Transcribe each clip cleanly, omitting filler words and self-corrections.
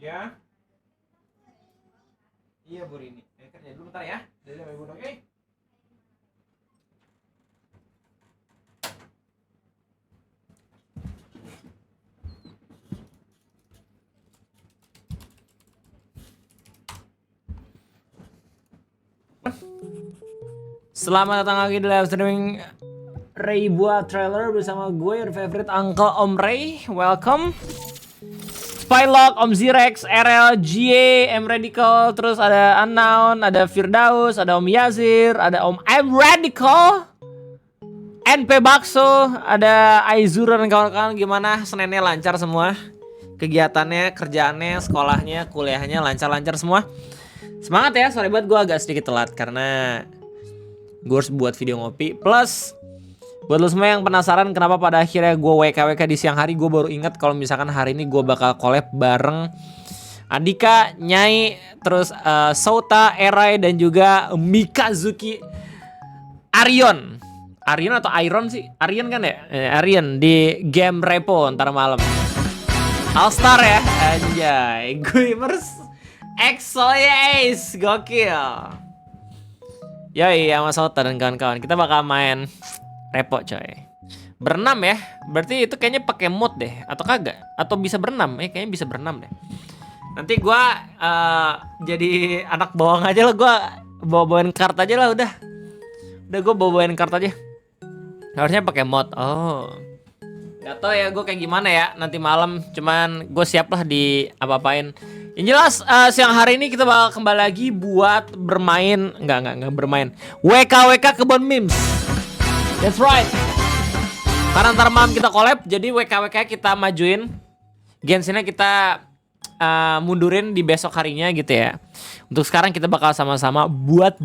Ya. Iya Bu Rini. Kerja dulu bentar ya. Dari Ibu, oke? Selamat datang lagi di live streaming Ray buat trailer bersama gue, your favorite Uncle Om Ray. Welcome. Spylock, Om Zirex, RL, GA, M Radical, terus ada Unknown, ada Firdaus, ada Om Yazir, ada Om M Radical, NP Bakso, ada Aizur dan kawan-kawan. Gimana? Seninnya lancar semua? Kegiatannya, kerjaannya, sekolahnya, kuliahnya lancar-lancar semua? Semangat ya, sorry banget gue agak sedikit telat karena gue harus buat video ngopi. Plus buat lo semua yang penasaran kenapa pada akhirnya gue WKWK di siang hari, gue baru ingat kalau misalkan hari ini gue bakal collab bareng Andika, Nyai, terus Sota, Erai, dan juga Mikazuki Arion. Arion atau Iron sih? Arion kan ya? Arion di game Repo ntar malam. All Star ya? Anjay, Guimers Exoyes, gokil. Yoi, sama Sota dan kawan-kawan kita bakal main Repo coy. Berenam ya. Berarti itu kayaknya pakai mod deh atau kagak? Atau bisa berenam? Kayaknya bisa berenam deh. Nanti gua jadi anak bawang aja lah, gua bawa-bawain kart aja lah udah. Udah gua bawa-bawain kart aja. Harusnya pakai mod. Oh. Gak tau ya gue kayak gimana ya nanti malam. Cuman gue siap lah di apa-apain. Yang jelas siang hari ini kita bakal kembali lagi buat bermain. Enggak bermain. WKWK Kebon Memes. That's right. Karena ntar malam kita collab, jadi WKWK kita majuin. Genshinnya kita mundurin di besok harinya gitu ya. Untuk sekarang kita bakal sama-sama buat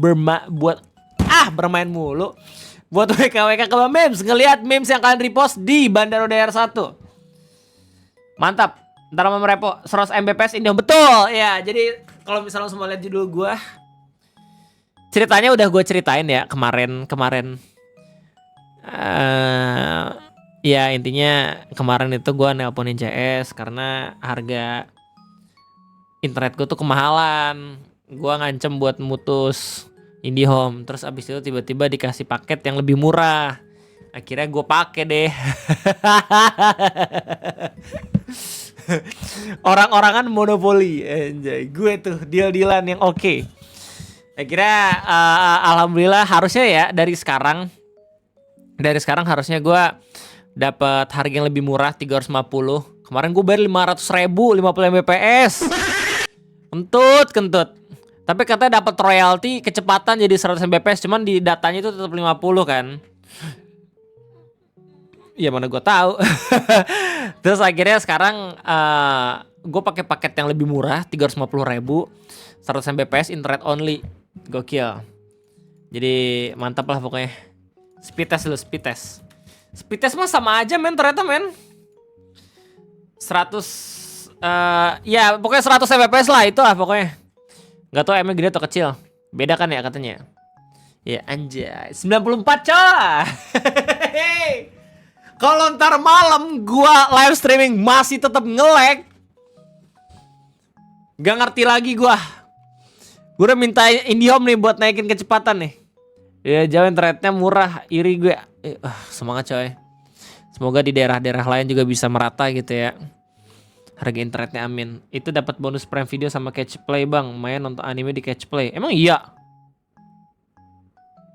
bermain mulu. Buat WKWK Kebon Memes, ngelihat memes yang kalian repost di Bandar Udara 1. Mantap. Ntar sama Repo 100 Mbps ini betul. Ya, jadi kalau misalnya semua lihat judul gue, ceritanya udah gue ceritain ya kemarin. Ya intinya kemarin itu gue nelponin CS karena harga internet gue tuh kemahalan. Gue ngancem buat mutus IndiHome. Terus abis itu tiba-tiba dikasih paket yang lebih murah. Akhirnya gue pakai deh. Orang-orangan monopoli. Anjay, gue tuh deal-dealan yang oke. Akhirnya alhamdulillah harusnya ya dari sekarang harusnya gue dapat harga yang lebih murah 350. Kemarin gue bayar 500.000 50 Mbps. Kentut. Tapi katanya dapat royalti kecepatan jadi 100 Mbps, cuman di datanya itu tetap 50 kan. Ya mana gue tahu. Terus akhirnya sekarang gue pakai paket yang lebih murah 350.000 100 Mbps internet only. Gokil. Jadi mantap lah pokoknya. Speed test. Speed test mah sama aja men ternyata men. 100 ya pokoknya 100 Mbps lah itu lah pokoknya. Gak tau M-nya gede atau kecil. Beda kan ya katanya. Ya anjay 94 coy. Kalau ntar malam gua live streaming masih tetap nge-lag, gak ngerti lagi gua. Gua udah minta IndiHome nih buat naikin kecepatan nih. Ya jauh internetnya murah, iri gue. Semangat coy. Semoga di daerah-daerah lain juga bisa merata gitu ya. Harga internetnya amin. Itu dapat bonus Prime Video sama Catch Play bang. Main nonton anime di Catch Play. Emang iya?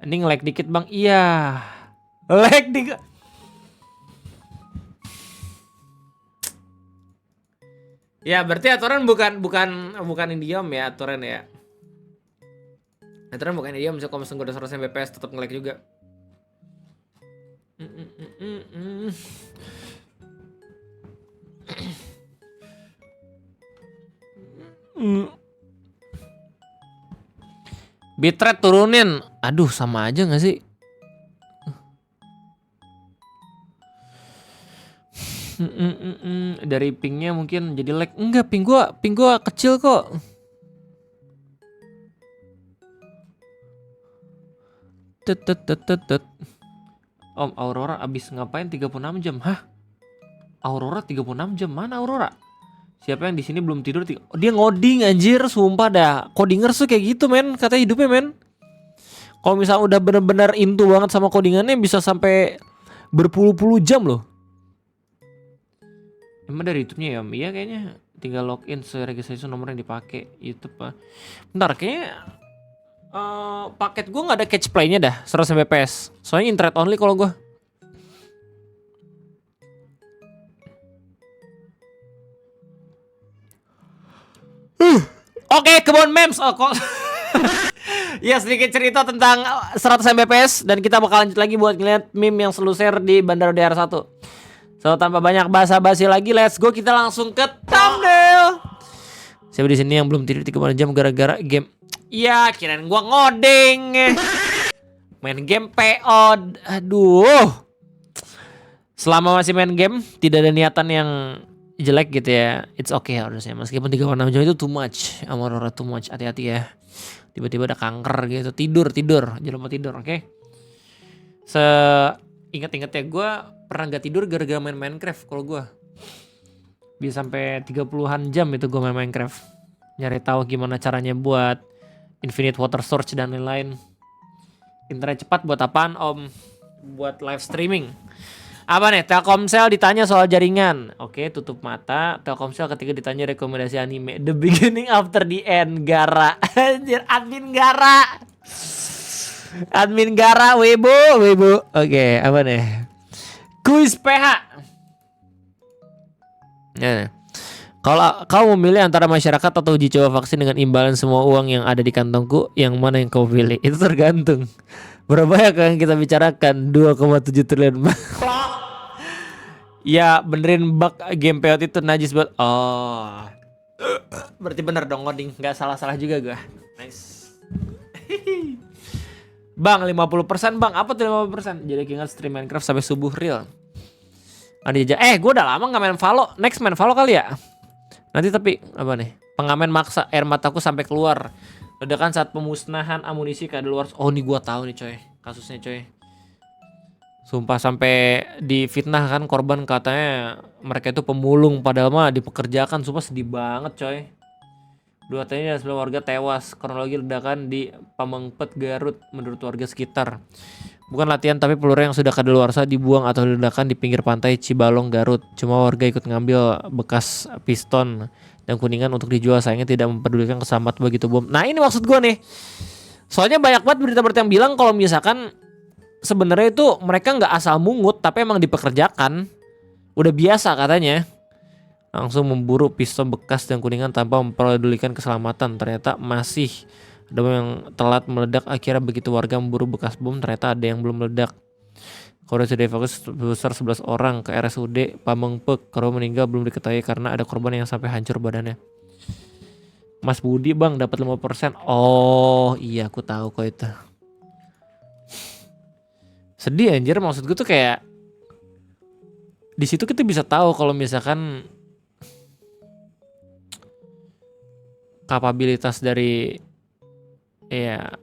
Ini nge-lag dikit bang. Iya. Lag dikit. Ya berarti aturan bukan IndiHome ya aturan ya. Aturan bukan IndiHome. Misalnya kalau misalnya udah 100 Mbps tetap nge-lag juga. Bitrate turunin. Aduh sama aja gak sih? Dari pingnya mungkin jadi lag. Enggak, ping gua kecil kok. Om Aurora abis ngapain 36 jam? Hah? Aurora 36 jam? Mana Aurora? Siapa yang di sini belum tidur? Dia ngoding anjir, sumpah dah. Codingers tuh kayak gitu men, katanya hidupnya men. Kalau misalnya udah bener-bener into banget sama codingannya bisa sampai berpuluh-puluh jam loh. Emang dari YouTube-nya ya? Iya kayaknya. Tinggal login registrasi nomor yang dipakai YouTube. Bentar kayaknya paket gue nggak ada catch play-nya dah 100 Mbps. Soalnya internet only kalau gue. Oke, kebun memes. Oh kok. Ya sedikit cerita tentang 100 Mbps dan kita bakal lanjut lagi buat ngeliat meme yang selalu share di Bandara DR1. So tanpa banyak basa-basi lagi, let's go, kita langsung ke thumbnail. Siapa di sini yang belum tidur 3 jam gara-gara game? Ya kirain gua ngoding. Main game PO. Aduh. Selama masih main game tidak ada niatan yang jelek gitu ya. It's okay harusnya. Meskipun 3,6 jam itu too much. Aurora too much. Hati-hati ya. Tiba-tiba ada kanker gitu. Tidur. Jangan lupa tidur, oke? Ingat-ingat ya, gue pernah gak tidur gara-gara main Minecraft kalau gue. Bisa sampai 30-an jam itu gue main Minecraft. Nyari tahu gimana caranya buat infinite water source dan lain-lain. Internet cepat buat apaan om? Buat live streaming. Apa nih? Telkomsel ditanya soal jaringan. Oke, tutup mata. Telkomsel ketika ditanya rekomendasi anime The Beginning After the End. Gara. Anjir, admin Gara. Admin Gara, Webo. Oke, apa nih? Kuis PH. Nah, kalau kau memilih antara masyarakat atau uji coba vaksin dengan imbalan semua uang yang ada di kantongku, yang mana yang kau pilih? Itu tergantung. Berapa ya yang kita bicarakan? 2,7 triliun. Ya benerin bug game peot itu najis banget. Oh, berarti bener dong ngoding. Gak salah-salah juga gue. Nice. Bang 50% bang. Apa tuh 50%? Jadi ingat stream Minecraft sampai subuh real. Ada aja. Gue udah lama gak main Valo. Next main Valo kali ya. Nanti tapi apa nih? Pengamen maksa air mataku sampai keluar. Ledakan saat pemusnahan amunisi kadaluarsa. Oh nih gue tahu nih coy. Kasusnya coy. Sumpah sampai difitnah kan korban, katanya mereka itu pemulung padahal mah dipekerjakan. Sumpah sedih banget coy. 2 tahun dan 9 warga tewas. Kronologi ledakan di Pamengpet Garut menurut warga sekitar. Bukan latihan tapi peluru yang sudah kadaluarsa dibuang atau ledakan di pinggir pantai Cibalong Garut. Cuma warga ikut ngambil bekas piston dan kuningan untuk dijual, sayangnya tidak mempedulikan keselamatan begitu bom. Nah ini maksud gue nih. Soalnya banyak banget berita-berita yang bilang kalau misalkan sebenarnya itu mereka nggak asal mungut tapi emang dipekerjakan. Udah biasa katanya. Langsung memburu piston bekas dan kuningan tanpa mempedulikan keselamatan. Ternyata masih ada yang telat meledak. Akhirnya begitu warga memburu bekas bom, ternyata ada yang belum meledak. Korban sudah dievakuasi sebesar 11 orang ke RSUD Pamengpek. Korban meninggal belum diketahui karena ada korban yang sampai hancur badannya. Mas Budi bang dapat 5%. Oh iya aku tahu kok itu. Sedih anjir, maksud gue tuh kayak di situ kita bisa tahu kalau misalkan kapabilitas dari ya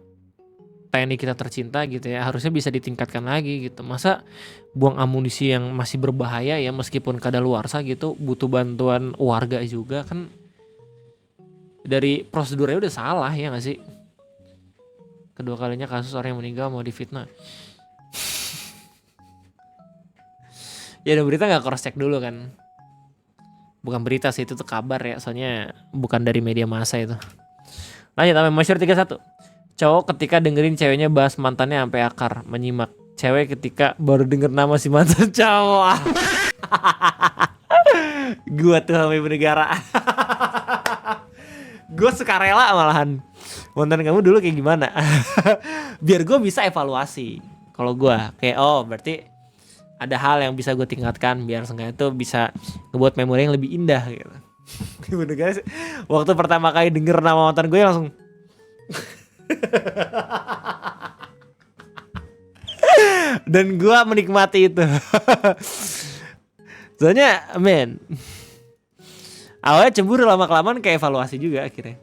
TNI kita tercinta gitu ya harusnya bisa ditingkatkan lagi gitu. Masa buang amunisi yang masih berbahaya ya meskipun kadaluarsa gitu, butuh bantuan warga juga kan. Dari prosedurnya udah salah ya gak sih? Kedua kalinya kasus orang yang meninggal mau difitnah. Ya ada berita gak cross check dulu kan? Bukan berita sih, itu tuh kabar ya. Soalnya bukan dari media massa itu. Lanjut sampai masyur 31. Cowok ketika dengerin ceweknya bahas mantannya sampai akar. Menyimak. Cewek ketika baru denger nama si mantan cowok. Gua tuh sama ibu negara. Gue suka rela malahan. Mantan kamu dulu kayak gimana? Biar gue bisa evaluasi. Kalau gue kayak berarti ada hal yang bisa gue tingkatkan biar seenggaknya itu bisa ngebuat memori yang lebih indah gitu. Gimana guys? Waktu pertama kali denger nama mantan gue langsung dan gue menikmati itu. Soalnya awalnya cemburu, lama kelamaan kayak evaluasi juga akhirnya.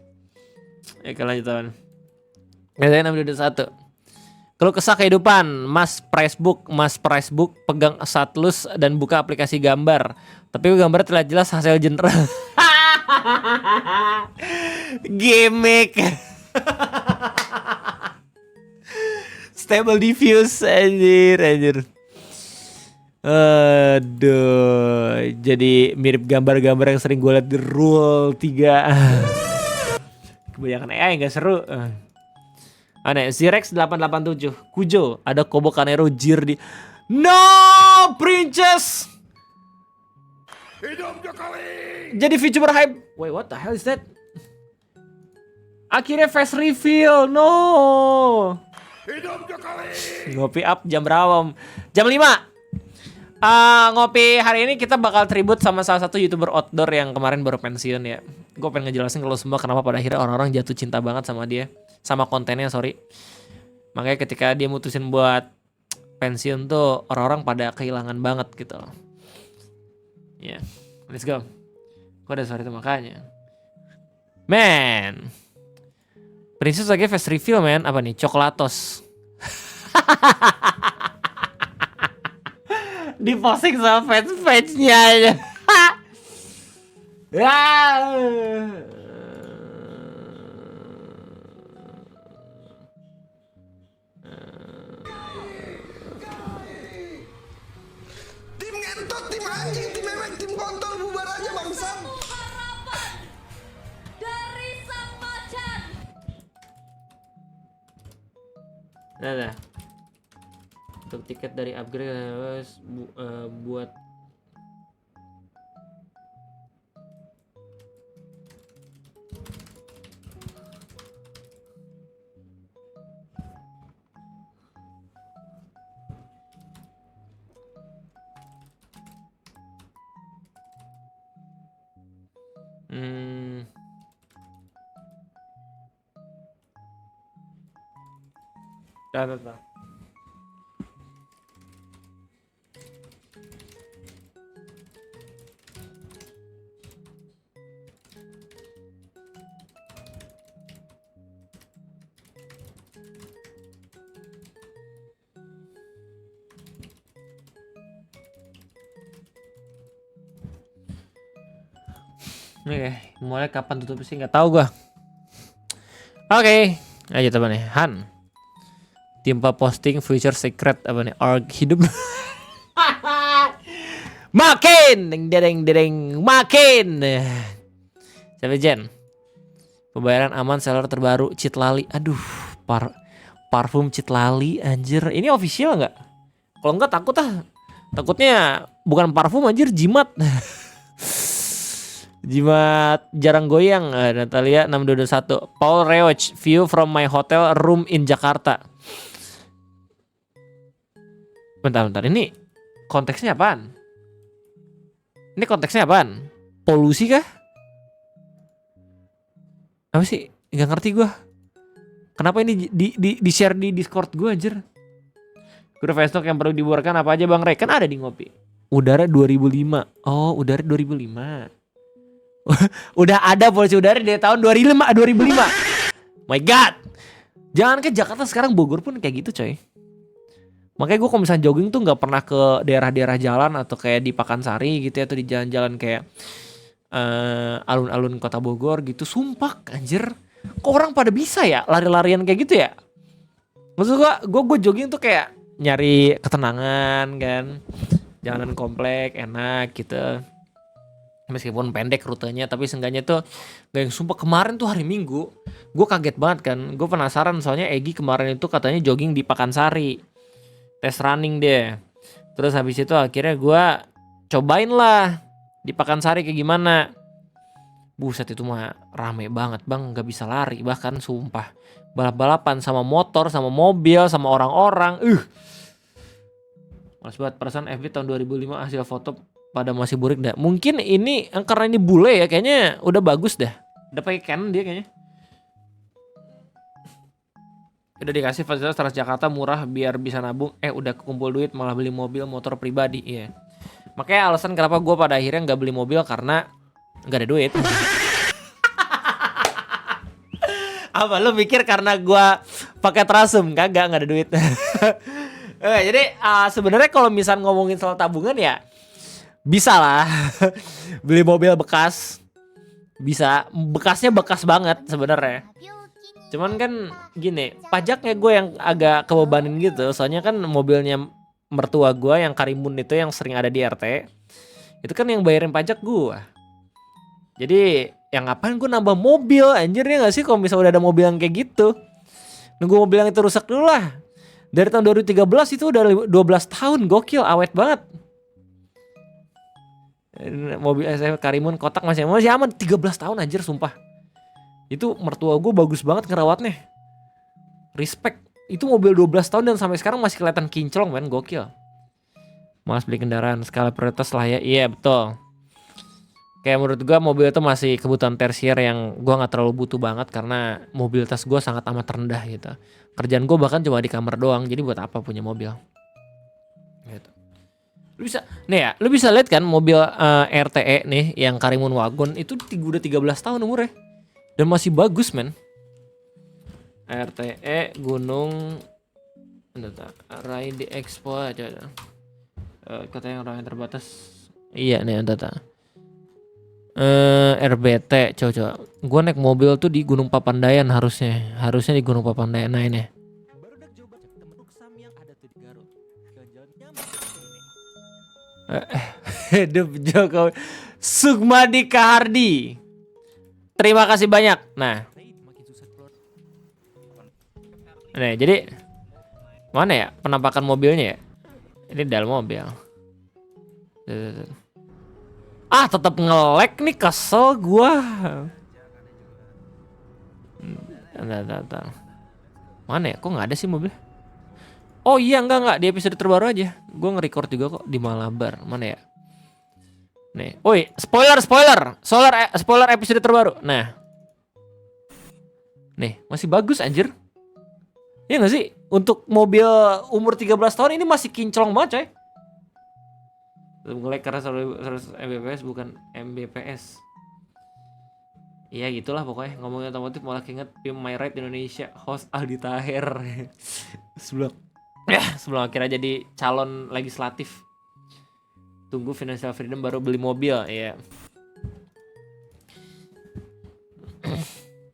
Ya kelanjutan. Saya 621. Kalau kesah kehidupan, Mas Pricebook pegang Satlus dan buka aplikasi gambar. Tapi gambar terlihat jelas hasil general. Gimmick. Stable diffuse anjir. Aduh, jadi mirip gambar-gambar yang sering gue liat di Rule 3. Kebanyakan AI gak seru. Aneh, Zirex 887 Kujo, ada Kobo Kanero Jir di... No, Princess! Hidup Jokowi! Jadi VTuber hype. Wait, what the hell is that? Akhirnya face reveal, no. Hidup Jokowi! Ngopi up jam berapa? Jam 5. Ngopi hari ini kita bakal tribute sama salah satu YouTuber outdoor yang kemarin baru pensiun ya. Gue pengen ngejelasin kalau semua kenapa pada akhirnya orang-orang jatuh cinta banget sama dia. Sama kontennya, sorry. Makanya ketika dia mutusin buat pensiun tuh orang-orang pada kehilangan banget gitu loh. Ya, yeah. Let's go. Gue ada suara itu makanya. Man, Princess lagi face reveal man. Apa nih? Coklatos. Di posting sama fans-fansnya aja. Tim ngentot, tim anjing, tim memek, tim kontol, bubar aja bangsat. Harapan dari sang macan. Nah. Untuk tiket dari upgrade buat Dah. Oke, mulai kapan tutup sih nggak tahu gua. Oke, ayo teman nih, Han. Timpa posting future secret apa nih? Arc hidup. Makin, dereng, makin. Siapa Jen? Pembayaran aman, seller terbaru, cheat lali. Aduh, parfum cheat lali, anjir. Ini official nggak? Kalau nggak takut ah. Takutnya bukan parfum anjir, jimat. Jimat jarang goyang. Natalia 6221. Paul Reoch, view from my hotel room in Jakarta. Bentar, ini konteksnya apaan? Ini konteksnya apaan? Polusi kah? Apa sih? Gak ngerti gue. Kenapa ini di share di Discord gue anjir? Kode Facebook yang perlu dibuarkan apa aja Bang Rey? Kan ada di Ngopi. Udara 2005. Oh, udara 2005. Udah ada polusi udara dari tahun 2005. My God. Jangan ke Jakarta, sekarang Bogor pun kayak gitu coy. Makanya gue kalau misalnya jogging tuh gak pernah ke daerah-daerah jalan atau kayak di Pakansari gitu ya, atau di jalan-jalan kayak alun-alun kota Bogor gitu. Sumpah anjir, kok orang pada bisa ya lari-larian kayak gitu ya? Maksud gue jogging tuh kayak nyari ketenangan kan, jalanan komplek enak gitu. Meskipun pendek rutenya, tapi seenggaknya tuh gak yang sumpah. Kemarin tuh hari Minggu gue kaget banget kan, gue penasaran soalnya Egi kemarin itu katanya jogging di Pakansari, tes running deh. Terus habis itu akhirnya gue cobain lah di Pakansari kayak gimana. Buset, itu mah rame banget bang, gak bisa lari bahkan sumpah. Balap-balapan sama motor, sama mobil, sama orang-orang. Males banget. Perasaan FB tahun 2005 hasil foto pada masih burik dah. Mungkin ini karena ini bule ya, kayaknya udah bagus dah. Udah pakai Canon dia kayaknya. Udah dikasih fasilitas Transjakarta murah biar bisa nabung. Udah kumpul duit malah beli mobil motor pribadi. Iya. Makanya alasan kenapa gue pada akhirnya nggak beli mobil karena nggak ada duit. Apa lu mikir karena gue pakai Trasum? Kagak, nggak ada duit. Jadi sebenarnya kalau misal ngomongin soal tabungan ya bisa lah. Beli mobil bekas Bisa, bekasnya bekas banget sebenarnya. Cuman kan gini, pajaknya gue yang agak kebebanin gitu. Soalnya kan mobilnya mertua gue yang Karimun itu yang sering ada di RT. Itu kan yang bayarin pajak gue. Jadi yang ngapain gue nambah mobil anjir ya gak sih kalau misalnya udah ada mobil yang kayak gitu. Nunggu mobil yang itu rusak dulu lah. Dari tahun 2013 itu udah 12 tahun, gokil, awet banget. Mobil SF Karimun kotak masih aman 13 tahun anjir sumpah. Itu mertua gue bagus banget ngerawatnya. Respect. Itu mobil 12 tahun dan sampai sekarang masih kelihatan kinclong men, gokil. Mas beli kendaraan skala prioritas lah ya. Iya betul. Kayak menurut gue mobil itu masih kebutuhan tersier yang gue gak terlalu butuh banget karena mobilitas gue sangat amat rendah gitu. Kerjaan gue bahkan cuma di kamar doang, jadi buat apa punya mobil? Gitu. Lu bisa lihat kan mobil RTE nih yang Karimun Wagon itu udah 13 tahun umurnya dan masih bagus men. RTE Gunung Ride Expo aja. Kata yang orang yang terbatas. Iya nih data. RBT coba. Gue naik mobil tuh di Gunung Papandayan harusnya di Gunung Papandayan. Nah ini. Hidup Jokowi. Sukmadi Kahardi. Terima kasih banyak. Nah. Nih, jadi mana ya penampakan mobilnya ya? Ini dalam mobil. Ah, tetap nge-lag nih, kesel gua. Mana ya? Kok nggak ada sih mobil? Oh iya, enggak di episode terbaru aja. Gua nge-record juga kok di Malabar. Mana ya? Nih, woi, spoiler episode terbaru. Nah. Nih, masih bagus anjir. Iya nggak sih? Untuk mobil umur 13 tahun ini masih kinclong banget, coy. Nge-lag karena 100 Mbps bukan Mbps. Iya gitulah pokoknya. Ngomongin otomotif malah keinget film My Ride Indonesia host Aldi Taher. sebelum akhirnya jadi calon legislatif. Tunggu financial freedom baru beli mobil. Iya.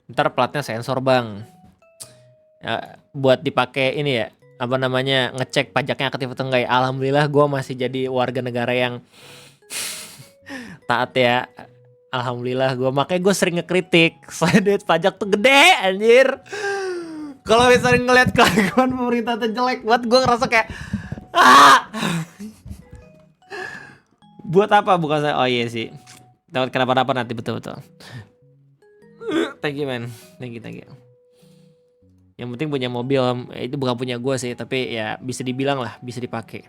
Ntar platnya sensor bang. Ya, buat dipakai ini ya. Apa namanya, ngecek pajaknya aktif atau enggak ya. Alhamdulillah gue masih jadi warga negara yang taat ya. Alhamdulillah gue, makanya gue sering ngekritik soalnya duit pajak tuh gede anjir. Kalau misalnya ngeliat kelakuan pemerintah tuh jelek buat gue ngerasa kayak buat apa bukan saya. Oh iya sih, takut kenapa-napa nanti. Betul-betul. Thank you man, thank you. Yang penting punya mobil, itu bukan punya gue sih, tapi ya bisa dibilang lah, bisa dipakai.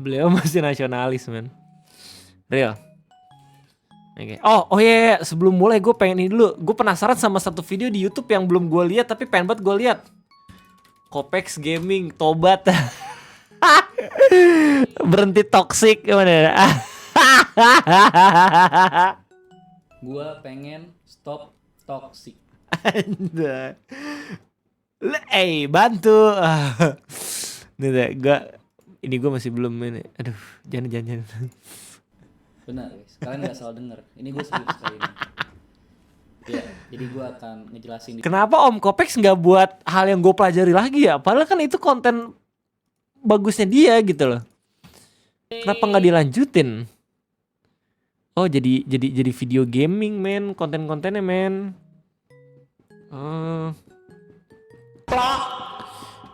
Beliau masih nasionalis, man. Real. Oke. Oh iya, sebelum mulai gue pengen ini dulu. Gue penasaran sama satu video di YouTube yang belum gue lihat, tapi pengen banget gue lihat. Kopex Gaming tobat. Berhenti toxic gimana? Gue pengen stop toxic. Anda. Bantu. Ini gue masih belum ini. Aduh, jangan. Benar guys, kalian gak salah denger. Ini gue serius kali ini. Ya, jadi gue akan ngejelasin. Kenapa Om Kopex nggak buat hal yang gue pelajari lagi ya? Padahal kan itu konten bagusnya dia gitu loh. Kenapa nggak dilanjutin? Oh jadi video gaming men, konten-kontennya men.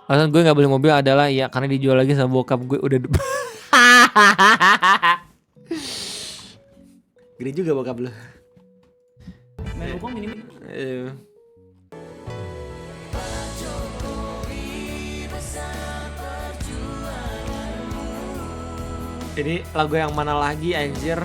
Alasan gue nggak beli mobil adalah ya karena dijual lagi sama bokap gue udah. Gede juga bokap lu. Main hukum ini. Jadi lagu yang mana lagi anjir?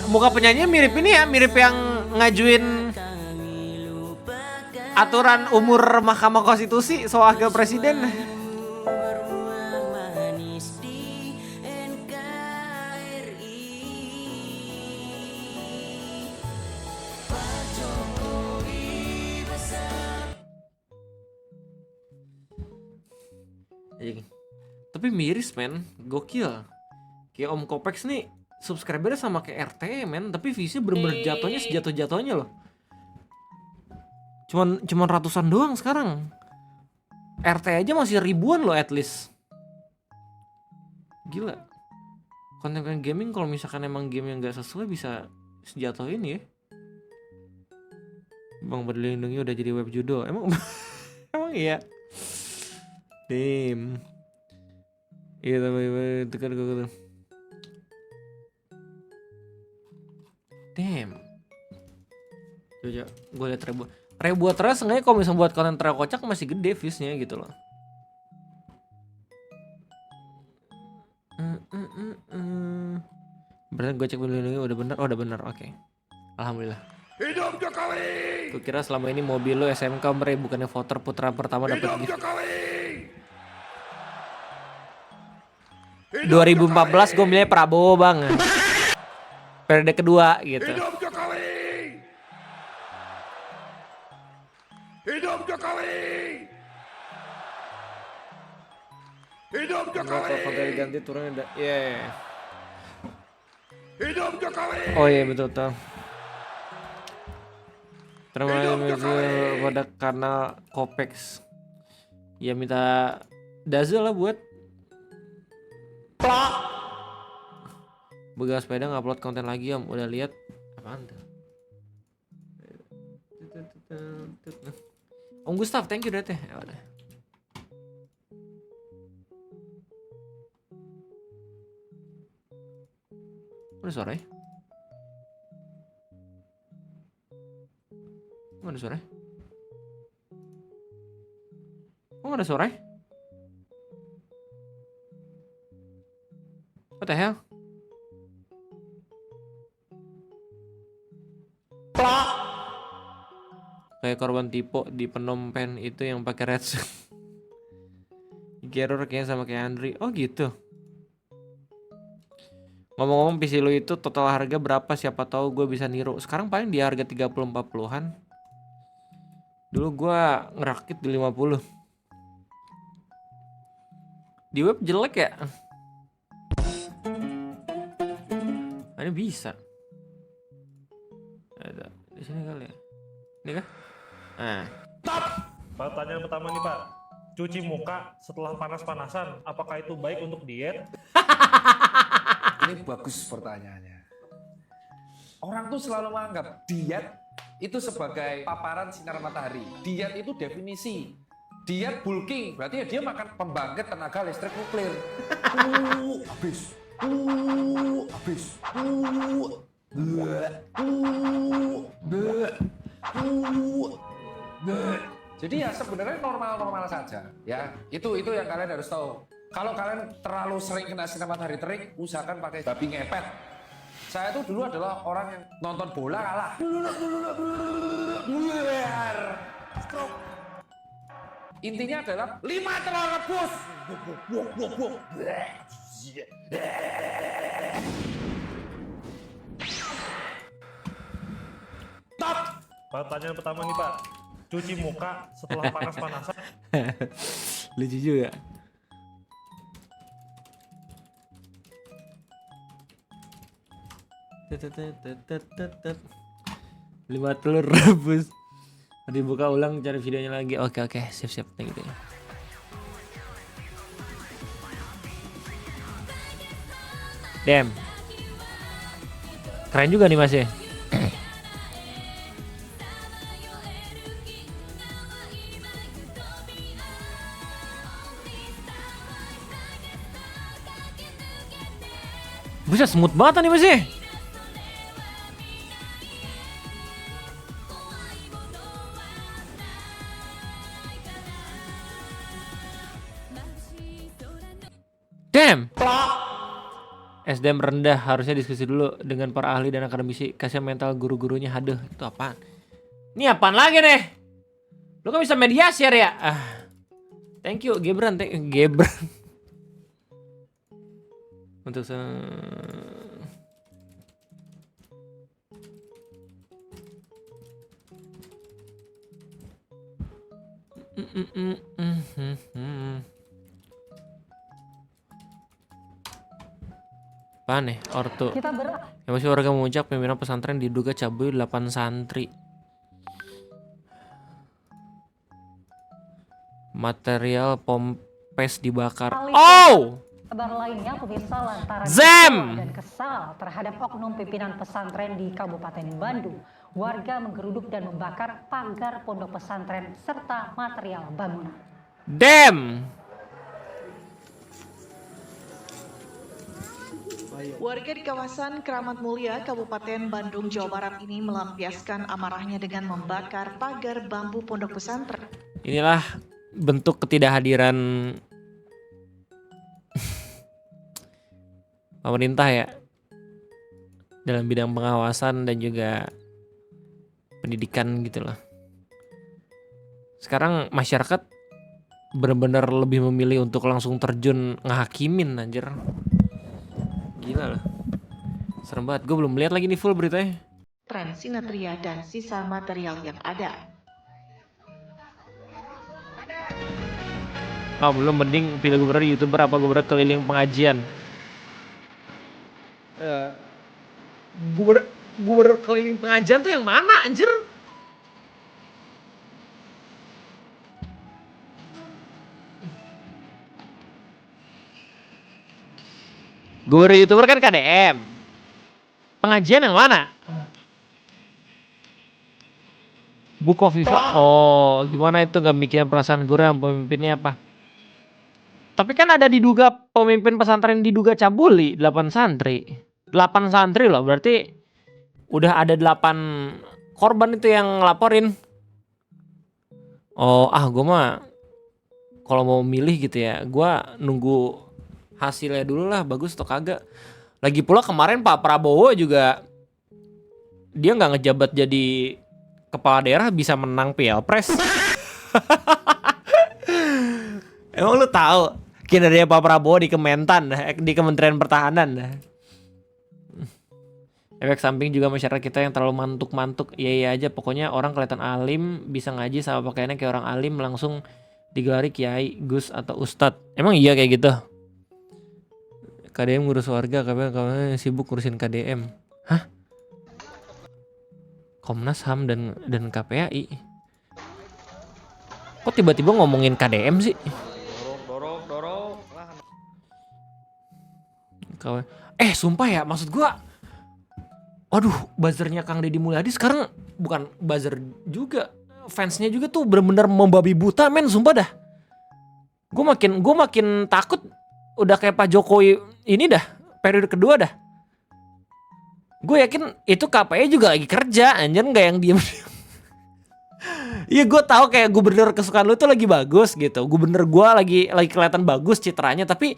Muka penyanyinya mirip ini ya, mirip yang ngajuin aturan umur Mahkamah Konstitusi soal wakil presiden. Anjing. Tapi miris men, gokil. Kayak Om Kopex nih subscribernya sama kayak RT men, tapi views-nya bener-bener jatuhnya sejatuh-jatuhnya loh. Cuman ratusan doang sekarang. RT aja masih ribuan loh at least. Gila. Konten gaming kalau misalkan emang game yang gak sesuai bisa sejatuh ini ya. Bang Berlindungi udah jadi web judo. Emang emang iya. Damn. Iya tapi itu kan gue. Damn. Coba gue liat Rebuat terus sengaja kalau misalnya buat konten terlalu kocak masih gede viewsnya gitu loh. Berarti gue cek Berlindungi udah bener. Oh udah bener, oke. Alhamdulillah. Hidup Jokowi! Gue kira selama ini mobil lo SMK Omre bukannya voter putra pertama dapat Hidup gift. Jokowi! 2014 gue milih Prabowo bang. Periode kedua gitu. Hidup Jokowi! Hidup Jokowi! Hidup Jokowi! Kalau konten diganti turunnya udah. Yeah. Hidup Jokowi! Oh iya betul betul. Terima kasih pada kanal Kopex. Ya minta Dazzle lah buat begal sepeda ngupload konten lagi om. Udah lihat apaan tuh? Om Gustaf, thank you udah teh. Ya udah. Udah suara ya? Kok ada suara? Kok gak ada suara? What the hell? Kayak korban tipe di Phnom Penh itu yang pakai red suit. Geror kayaknya sama kayak Andri. Oh gitu. Ngomong-ngomong PC lu itu total harga berapa? Siapa tahu gue bisa niru. Sekarang paling di harga 30-40an. Dulu gue ngerakit di 50. Di web jelek ya? Ini bisa. Ada di sini kali ya. Ini kah? Nah. Pertanyaan pertama nih Pak, cuci muka setelah panas-panasan, apakah itu baik untuk diet? Ini bagus pertanyaannya. Orang tuh selalu menganggap diet itu sebagai paparan sinar matahari. Diet itu definisi. Diet bulking, berarti ya dia makan pembangkit tenaga listrik nuklir. Habis. Habis. Jadi ya sebenarnya normal-normal saja. Ya, itu yang kalian harus tahu. Kalau kalian terlalu sering kena sinar matahari terik, usahakan pakai babi ngepet. Saya tuh dulu adalah orang yang nonton bola kalah. Stroke. Intinya adalah 5 telur rebus. Top. Pertanyaan pertama nih Pak, cuci muka setelah panas-panasan, Lucu juga. Lima telur rebus. Dibuka ulang cari videonya lagi. Oke siap gitu ya. Damn. Keren juga nih Mas ya. Bisa smooth banget nih Mas ya. Damn. SDM rendah, harusnya diskusi dulu dengan para ahli dan akademisi. Kasih mental guru-gurunya. Haduh, itu apaan? Ini apaan lagi nih? Lu kan bisa mediasi ya? Thank you Gebran, Gebran. Untuk Apaan nih? Ortu. Kita Emosi warga memuncak pimpinan pesantren diduga cabui 8 santri. Material pompes dibakar. Oh! kabar lainnya pemirsa lantaran Zem! kecewa dan kesal terhadap oknum pimpinan pesantren di Kabupaten Bandung. Warga menggeruduk dan membakar pagar pondok pesantren serta material bangunan. Damn! Warga di kawasan Keramat Mulia, Kabupaten Bandung, Jawa Barat ini melampiaskan amarahnya dengan membakar pagar bambu pondok pesantren. Inilah bentuk ketidakhadiran pemerintah ya dalam bidang pengawasan dan juga pendidikan gitu loh. Sekarang masyarakat benar-benar lebih memilih untuk langsung terjun ngehakimin anjir. Gila lah. Serem banget. Gue belum lihat lagi nih full beritanya. Tren sinetria dan sisa material yang ada. Oh belum, mending pilih gubernur YouTuber apa gubernur keliling pengajian. Gubernur keliling pengajian tuh yang mana anjir? Gubernur YouTuber kan KDM. Pengajian yang mana? Bukoviva. Oh, gimana itu gak mikirin perasaan guru yang pemimpinnya apa? Tapi kan ada diduga pemimpin pesantren diduga cabuli 8 santri. 8 santri loh, berarti udah ada 8 korban itu yang ngelaporin. Oh, gue mah kalau mau milih gitu ya, gue nunggu hasilnya dulu lah, bagus atau kagak. Lagi pula kemarin Pak Prabowo juga dia nggak ngejabat jadi kepala daerah bisa menang Pilpres. Emang lu tahu kinerja Pak Prabowo di Kementan, di Kementerian Pertahanan. Efek samping juga masyarakat kita yang terlalu mantuk-mantuk. Iya aja, pokoknya orang kelihatan alim, bisa ngaji sama pakaiannya kayak orang alim, langsung digelari kiai, gus atau ustadz. Emang iya kayak gitu? KDM ngurus warga, KPM sibuk ngurusin KDM. Hah? Komnas HAM dan KPAI. Kok tiba-tiba ngomongin KDM sih? Dorong. Sumpah ya, maksud gua, waduh, buzzernya Kang Deddy Mulyadi sekarang bukan buzzer juga, fansnya juga tuh bener-bener membabi buta men, sumpah dah. Gua makin takut udah kayak Pak Jokowi ini dah, periode kedua dah. Gue yakin itu KPI juga lagi kerja, anjir, nggak yang diem. Iya, gue tahu kayak gubernur kesukaan lu tuh lagi bagus gitu. Gubernur gue lagi kelihatan bagus citranya, tapi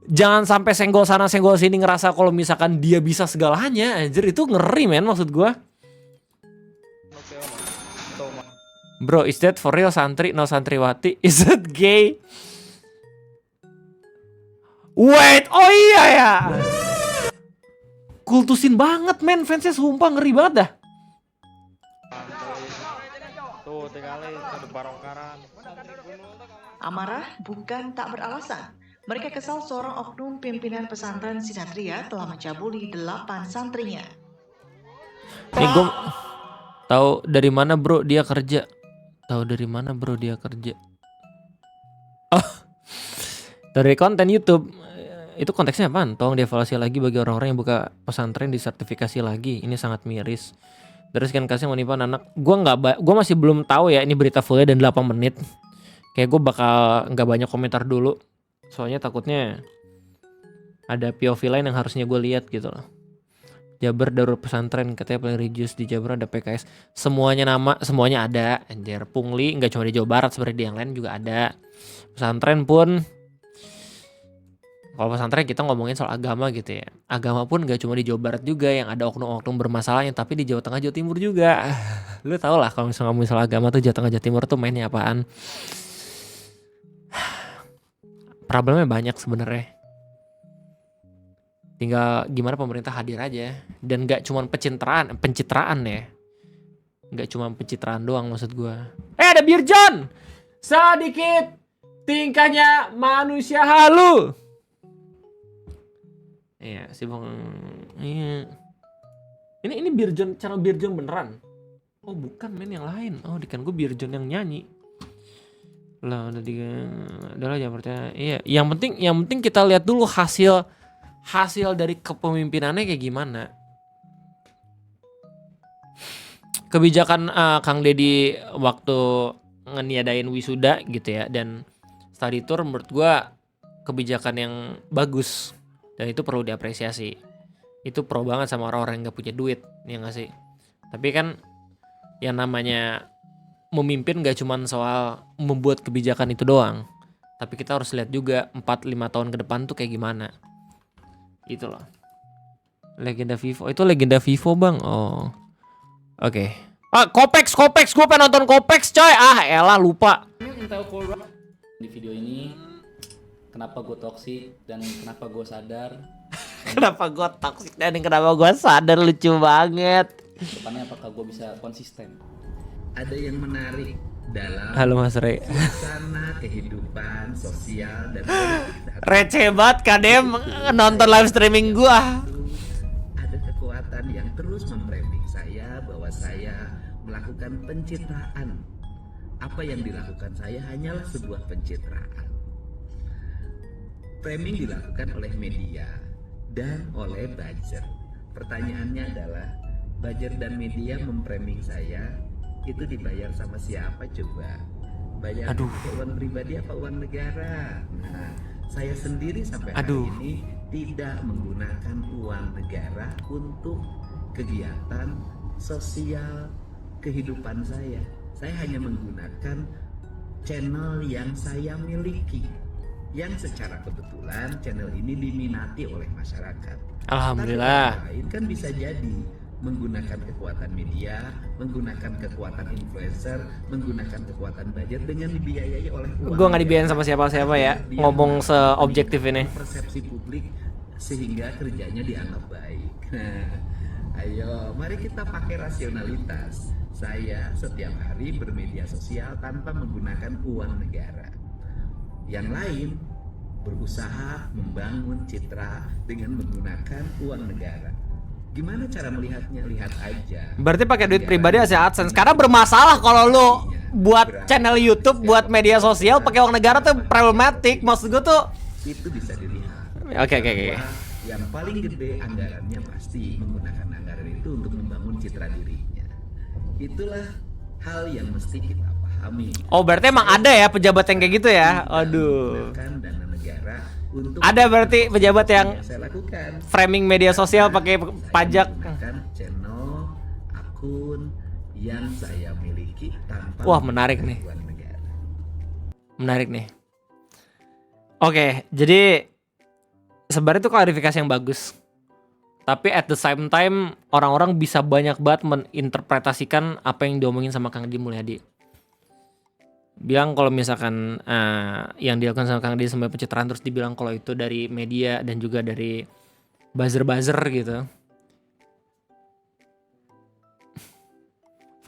jangan sampai senggol sana senggol sini ngerasa kalau misalkan dia bisa segalanya, anjir, itu ngeri men, maksud gue. Bro, is that for real santri, no santriwati? Is that gay? Wait, oh iya ya. Kultusin banget men, fansnya sumpah ngeri banget dah. Tuh, tinggalin ada barongkaran. Amarah bukan tak beralasan. Mereka kesal seorang oknum pimpinan pesantren sinetria telah mencabuli 8 santrinya. Nih gue tahu dari mana bro dia kerja. Tahu dari mana bro dia kerja? Oh, dari konten YouTube. Itu konteksnya apaan? Tolong dievaluasi lagi bagi orang-orang yang buka pesantren disertifikasi lagi. Ini sangat miris. Dari sekian kasus yang menimpa anak, gue masih belum tahu ya ini berita fullnya dan 8 menit. Kayak gue bakal nggak banyak komentar dulu. Soalnya takutnya ada POV lain yang harusnya gue lihat gitu loh. Jabar darurat pesantren, katanya paling religius di Jabar ada PKS. Semuanya ada. Anjir, pungli nggak cuma di Jawa Barat, sebenarnya di yang lain juga ada. Pesantren pun, kalau pesantren kita ngomongin soal agama gitu ya. Agama pun gak cuma di Jawa Barat juga yang ada oknum-oknum bermasalahnya, tapi di Jawa Tengah, Jawa Timur juga. Lu tau lah kalau misalnya ngomongin soal agama tuh Jawa Tengah, Jawa Timur tuh mainnya apaan. Problemnya banyak sebenarnya. Tinggal gimana pemerintah hadir aja. Dan gak cuma pencitraan ya. Gak cuma pencitraan doang maksud gua. Ada Birjon! Sedikit tingkahnya manusia halu. Iya, si Bang. Iya. Ini Birjon, channel Birjon beneran. Oh, bukan men, yang lain. Oh, di kan gue Birjon yang nyanyi. Lah udah lah, jangan percaya. Iya, yang penting kita lihat dulu hasil dari kepemimpinannya kayak gimana. Kebijakan Kang Deddy waktu ngeniadain wisuda gitu ya, dan study tour menurut gua kebijakan yang bagus dan itu perlu diapresiasi. Itu pro banget sama orang-orang yang gak punya duit, ya gak sih? Tapi kan yang namanya memimpin gak cuman soal membuat kebijakan itu doang, tapi kita harus lihat juga 4-5 tahun ke depan tuh kayak gimana. Itu loh. Legenda Vivo. Itu legenda Vivo bang. Oh. Oke. Kopex. Gue pengen nonton Kopex coy. Elah lupa. Di video ini kenapa gue toksik dan kenapa gue sadar. Kenapa gue toksik dan kenapa gue sadar, lucu banget. Depannya apakah gue bisa konsisten? Ada yang menarik dalam Halo Mas Rey. suasana kehidupan sosial dan politik. Receh banget Kadem nonton live streaming gua. Ada kekuatan yang terus memframing saya bahwa saya melakukan pencitraan. Apa yang dilakukan saya hanyalah sebuah pencitraan. Framing dilakukan oleh media dan oleh buzzer. Pertanyaannya adalah, buzzer dan media memframing saya itu dibayar sama siapa coba? Bayar uang pribadi apa uang negara? Nah, saya sendiri sampai hari ini tidak menggunakan uang negara untuk kegiatan sosial kehidupan saya. Saya hanya menggunakan channel yang saya miliki, yang secara kebetulan channel ini diminati oleh masyarakat. Alhamdulillah. Tapi orang lain kan bisa jadi menggunakan kekuatan media, menggunakan kekuatan influencer, menggunakan kekuatan budget dengan dibiayai oleh uang. Gue nggak dibiayain sama siapa-siapa ya. Ngomong seobjektif ini. Persepsi publik sehingga kerjanya dianggap baik. Nah, ayo, mari kita pakai rasionalitas. Saya setiap hari bermedia sosial tanpa menggunakan uang negara. Yang lain berusaha membangun citra dengan menggunakan uang negara. Gimana cara melihatnya? Lihat aja. Berarti pakai duit pribadi hasil AdSense. Karena bermasalah kalau lu buat channel YouTube, buat media sosial pakai uang negara tuh problematik. Maksud gue tuh itu bisa dilihat. Oke. Yang paling gede anggarannya pasti menggunakan anggaran itu untuk membangun citra dirinya. Itulah hal yang mesti kita pahami. Oh, berarti emang ada ya pejabat yang kayak gitu ya? Aduh. Menggunakan dana negara untuk ada berarti pejabat yang saya lakukan. Framing media sosial pakai pajak. Menggunakan channel, akun yang saya miliki tanpa Wah, menarik nih. negara. Menarik nih. Oke, jadi sebenarnya itu klarifikasi yang bagus. Tapi at the same time orang-orang bisa banyak banget menginterpretasikan apa yang diomongin sama Kang Deddy Mulyadi. Bilang kalau misalkan yang dilakukan sama Kang Deddy sebagai pencitraan, terus dibilang kalau itu dari media dan juga dari buzzer-buzzer gitu.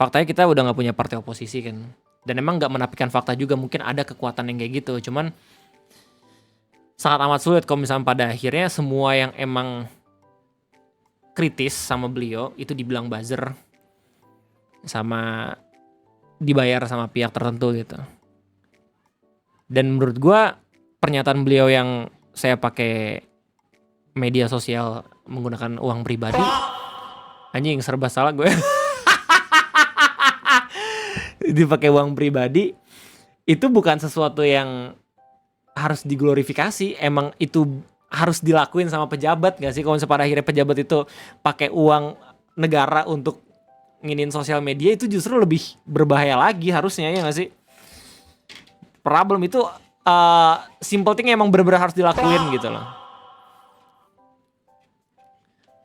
Faktanya kita udah gak punya partai oposisi kan. Dan emang gak menafikan fakta juga, mungkin ada kekuatan yang kayak gitu. Cuman sangat amat sulit kalau misalnya pada akhirnya semua yang emang kritis sama beliau itu dibilang buzzer sama dibayar sama pihak tertentu gitu. Dan menurut gua pernyataan beliau yang saya pakai media sosial menggunakan uang pribadi, anjing serba salah gue. Dipakai uang pribadi itu bukan sesuatu yang harus diglorifikasi. Emang itu harus dilakuin sama pejabat gak sih? Kalau misalnya pada akhirnya pejabat itu pakai uang negara untuk nginin sosial media, itu justru lebih berbahaya lagi harusnya, ya gak sih? Problem itu simple thing emang bener-bener harus dilakuin gitu loh.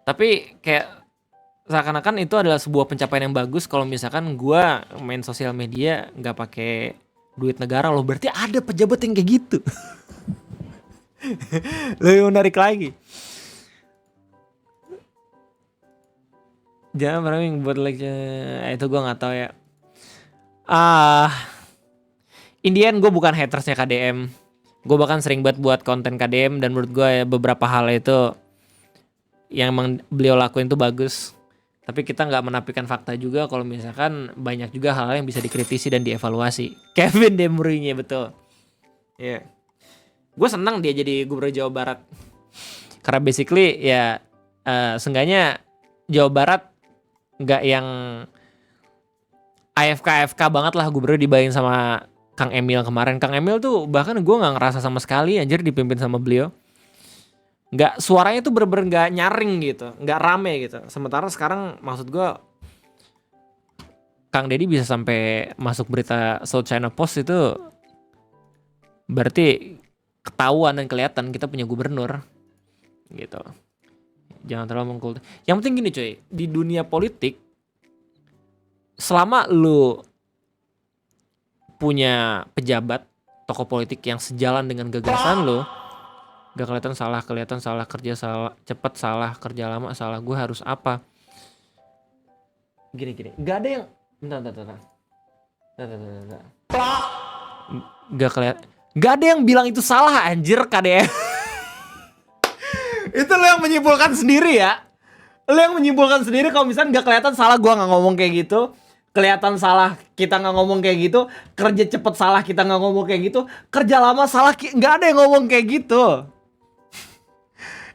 Tapi kayak seakan-akan itu adalah sebuah pencapaian yang bagus kalau misalkan gue main sosial media gak pakai duit negara loh. Berarti ada pejabat yang kayak gitu. Lebih menarik lagi. Jangan framing buat like itu gue nggak tahu ya. Indian gue bukan hatersnya KDM. Gue bahkan sering buat konten KDM dan menurut gue ya, beberapa hal itu yang emang beliau lakuin tuh bagus. Tapi kita nggak menafikan fakta juga kalau misalkan banyak juga hal-hal yang bisa dikritisi dan dievaluasi. Kevin De Bruyne, betul. Iya. Gue senang dia jadi gubernur Jawa Barat. Karena basically ya seenggaknya Jawa Barat nggak yang AFK banget lah gubernur dibanding sama Kang Emil kemarin. Kang Emil tuh bahkan gue nggak ngerasa sama sekali anjir dipimpin sama beliau. Nggak, suaranya tuh bener-bener nggak nyaring gitu, nggak rame gitu. Sementara sekarang maksud gue Kang Deddy bisa sampai masuk berita South China Post itu berarti ketahuan dan kelihatan kita punya gubernur gitu. Jangan terlalu mengkult. Yang penting gini cuy, di dunia politik selama lu punya pejabat, tokoh politik yang sejalan dengan gagasan lu, gak kelihatan salah, kerja salah, cepet salah, kerja lama salah, gue harus apa? Gini, gak ada yang, bentar. Gak ada yang bilang itu salah anjir KDM. Itu lo yang menyimpulkan sendiri ya. Lo yang menyimpulkan sendiri kalau misalnya gak kelihatan salah, gue gak ngomong kayak gitu. Kelihatan salah, kita nggak ngomong kayak gitu. Kerja cepet salah, kita nggak ngomong kayak gitu. Kerja lama salah, nggak ada yang ngomong kayak gitu.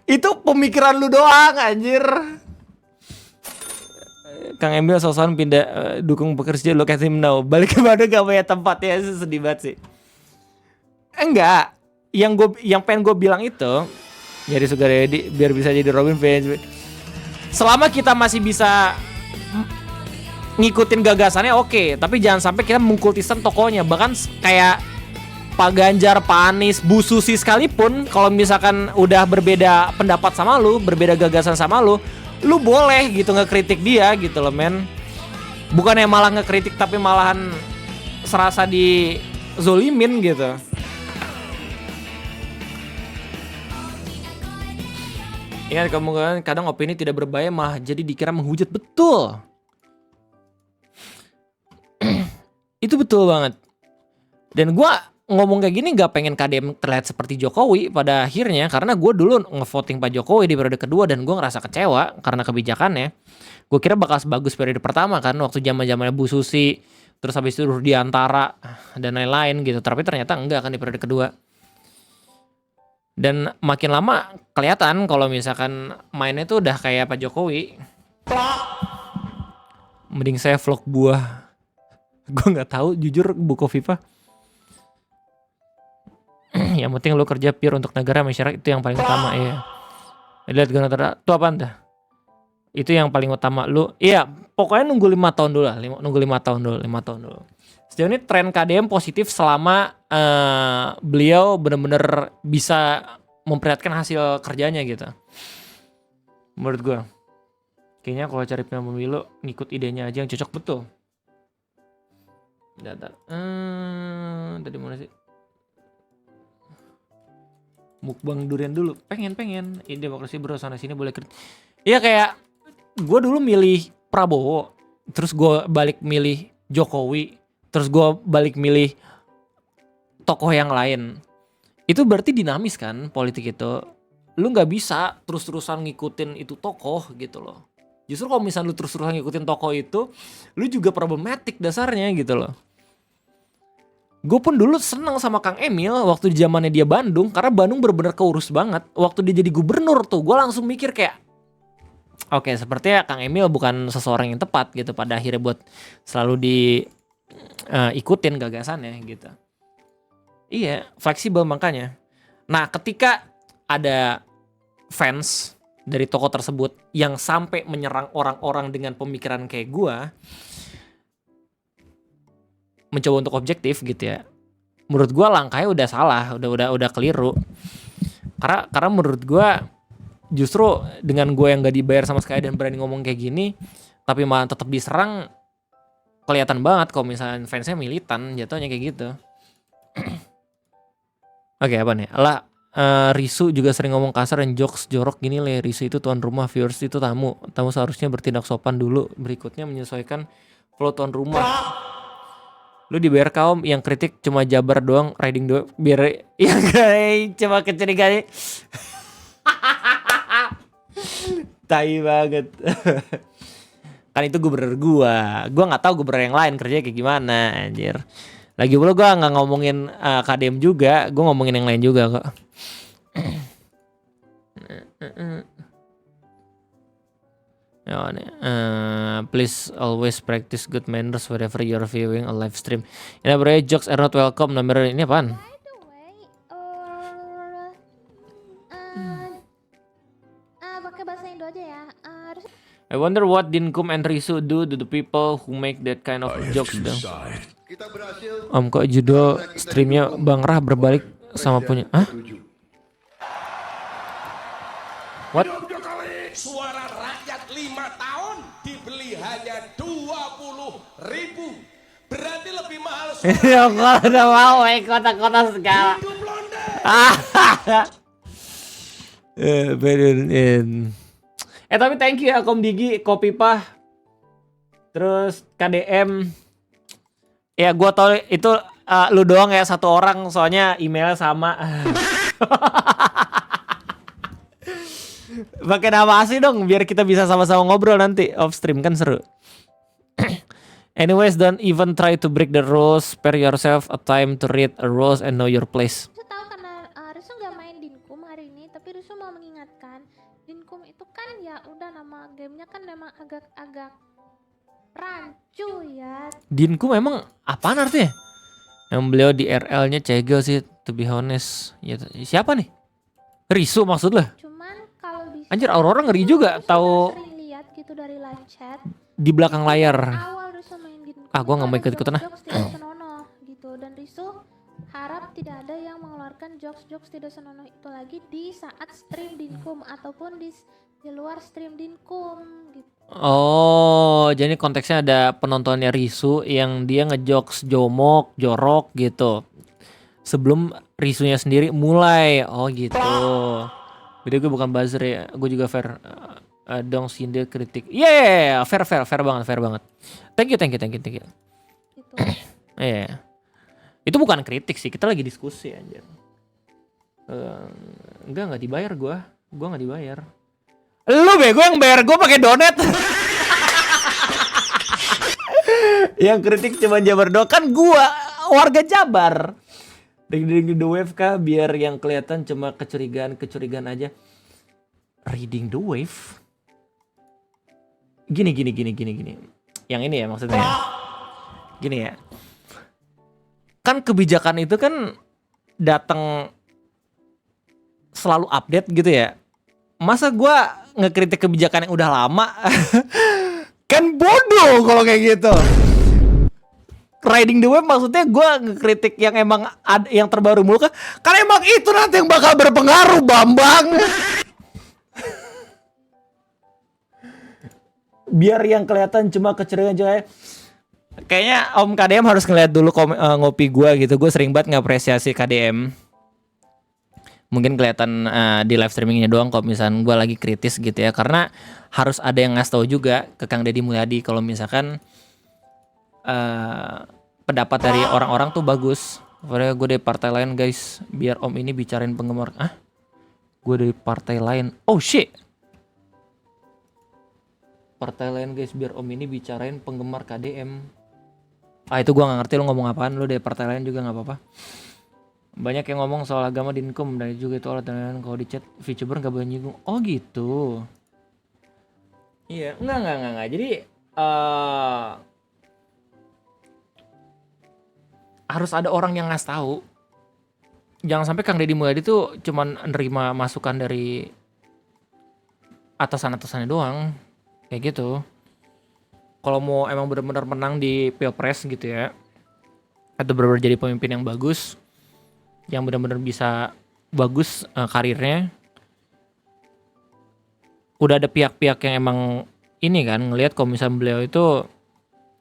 Itu pemikiran lu doang, anjir. Kang Emil sosokan pindah dukung pekerja, look at him now. Balik ke Bandung gak punya tempat ya, sedih banget sih. Enggak, yang pengen gue bilang itu, jadi Sugaredi biar bisa jadi Robin fans. Selama kita masih bisa ngikutin gagasannya oke, tapi jangan sampai kita mengkultisan tokohnya. Bahkan kayak Pak Ganjar, Pak Anies, Bu Susi sekalipun, kalau misalkan udah berbeda pendapat sama lu, berbeda gagasan sama lu boleh gitu ngekritik dia gitu loh men. Bukannya malah ngekritik tapi malahan serasa di zolimin gitu. Ingat kamu kadang opini tidak berbahaya mah jadi dikira menghujat, betul. Itu betul banget. Dan gue ngomong kayak gini gak pengen KDM terlihat seperti Jokowi pada akhirnya. Karena gue dulu ngevoting Pak Jokowi di periode kedua dan gue ngerasa kecewa karena kebijakannya. Gue kira bakal sebagus periode pertama kan, waktu zaman-zamannya Bu Susi, terus habis itu Rudiantara dan lain-lain gitu. Tapi ternyata enggak kan di periode kedua. Dan makin lama kelihatan kalau misalkan mainnya tuh udah kayak Pak Jokowi. Mending saya vlog buah. Gue nggak tahu jujur Bukoviva. Yang penting lo kerja pure untuk negara masyarakat, itu yang paling utama ya. Lihat gue itu apa anda? Itu yang paling utama lu. Iya, pokoknya nunggu 5 tahun dulu lah. Nunggu 5 tahun dulu. Sejauh ini tren KDM positif selama beliau benar-benar bisa memperlihatkan hasil kerjanya gitu. Menurut gue. Kayaknya kalau cari pemilu ngikut idenya aja yang cocok, betul. Tadi mana sih? Mukbang durian dulu. Pengen. Ini demokrasi bro, sana sini boleh kritik. Iya kayak gue dulu milih Prabowo, terus gue balik milih Jokowi, terus gue balik milih tokoh yang lain. Itu berarti dinamis kan politik itu. Lu nggak bisa terus-terusan ngikutin itu tokoh gitu loh. Justru kalau misalnya lu terus-terusan ngikutin tokoh itu, lu juga problematik dasarnya gitu loh. Gue pun dulu seneng sama Kang Emil waktu di zamannya dia Bandung, karena Bandung bener-bener keurus banget. Waktu dia jadi gubernur tuh, gue langsung mikir kayak, oke, sepertinya Kang Emil bukan seseorang yang tepat gitu pada akhirnya buat selalu diikutin gagasannya gitu. Iya, fleksibel makanya. Nah, ketika ada fans dari tokoh tersebut yang sampai menyerang orang-orang dengan pemikiran kayak gue, mencoba untuk objektif gitu ya, menurut gue langkahnya udah salah, udah keliru. Karena menurut gue justru dengan gue yang gak dibayar sama sekali dan berani ngomong kayak gini, tapi malah tetap diserang, kelihatan banget kalau misalnya fansnya militan jatuhnya kayak gitu. Oke, apa nih? Risu juga sering ngomong kasar dan jokes jorok gini le. Risu itu tuan rumah, viewers itu tamu. Tamu seharusnya bertindak sopan dulu, berikutnya menyesuaikan flow tuan rumah. Lu dibayar kaum yang kritik cuma jabar doang, riding doang, biar yang cuma kecurigaan. Tai banget. Kan itu gubernur gua nggak tahu gubernur yang lain kerjanya kayak gimana anjir. Lagi pula gua nggak ngomongin KDM juga, gua ngomongin yang lain juga kok. Please always practice good manners wherever you're viewing a live stream. Ini bro, jokes are not welcome. Nomor ini apaan? By the way, pakai bahasa Indo aja ya. I wonder what Dinkum and Risu do to the people who make that kind of jokes dong. Kita berhasil. Kok judul streamnya Bang Rah berbalik sama punya? Hah? What? Suara rakyat 5 tahun dibeli hanya 20.000. Berarti lebih mahal. Ya kalau udah mau kota-kota segala. Tapi thank you ya Kom Digi, Kopipah, terus KDM. Ya gua tau itu lu doang ya satu orang, soalnya emailnya sama. Pakai nama asli dong biar kita bisa sama-sama ngobrol nanti off stream, kan seru. Anyways, don't even try to break the rules. Spare yourself a time to read a rules and know your place. Risu tahu karena Risu nggak main Dinkum hari ini, tapi Risu mau mengingatkan Dinkum itu kan ya udah nama gamenya kan memang agak-agak rancu ya. Dinkum emang apaan artinya? Yang beliau di RL-nya cegel sih, to be honest. Ya, siapa nih? Risu maksud lah. Cuman kalau bisa Anjir, Aurora ngeri juga tahu sering lihat gitu dari live chat. di belakang layar. Awal Risu main Dinkum. Gua nggak mau ada ikut-ikutan ah. jokes-jokes tidak senonoh gitu, dan Risu harap tidak ada yang mengeluarkan jokes-jokes tidak senonoh itu lagi di saat stream Dinkum ataupun di luar stream Dinkum gitu. Oh, jadi konteksnya ada penontonnya Risu yang dia ngejokes jomok, jorok gitu. Sebelum Risunya sendiri mulai. Oh gitu. Beda gue bukan buzzer ya, gue juga fair. Dong sindir kritik. Yeah, fair banget. Thank you. Gitu. Iya. Itu bukan kritik sih, kita lagi diskusi anjir. Enggak dibayar gua nggak dibayar. Lu bego yang bayar gua pakai donet. Yang kritik cuma Jabar doang, kan gua warga Jabar. Reading the wave kah biar yang kelihatan cuma kecurigaan aja. Reading the wave. Gini. Yang ini ya maksudnya. Gini ya. Kan kebijakan itu kan datang selalu update gitu ya. Masa gua ngekritik kebijakan yang udah lama? Kan bodoh kalau kayak gitu. Riding the wave maksudnya gua ngekritik yang emang yang terbaru mulu kan. Karena emang itu nanti yang bakal berpengaruh, Bambang. Biar yang kelihatan cuma keceriaan aja. Kayaknya Om KDM harus ngeliat dulu ngopi gue gitu. Gue sering banget ngapresiasi KDM. Mungkin kelihatan di live streamingnya doang kalau misalkan gue lagi kritis gitu ya. Karena harus ada yang ngasih tahu juga ke Kang Deddy Mulyadi kalau misalkan pendapat dari orang-orang tuh bagus. Padahal gue dari partai lain guys, biar Om ini bicarain penggemar. Gue dari partai lain. Oh shit. Partai lain guys, biar Om ini bicarain penggemar KDM. Itu gua gak ngerti lu ngomong apaan. Lu dari partai lain juga gak apa-apa. Banyak yang ngomong soal agama Dinkum, dan juga itu alat dan kalau di chat VTuber gak boleh nyinggung. Oh gitu. Iya, enggak. Jadi harus ada orang yang ngasih tahu. Jangan sampai Kang Deddy Mulyadi tuh cuman nerima masukan dari atasan-atasannya doang. Kayak gitu. Kalau mau emang benar-benar menang di Pilpres gitu ya, atau benar-benar jadi pemimpin yang bagus, yang benar-benar bisa bagus karirnya, udah ada pihak-pihak yang emang ini kan ngelihat kalau misalnya beliau itu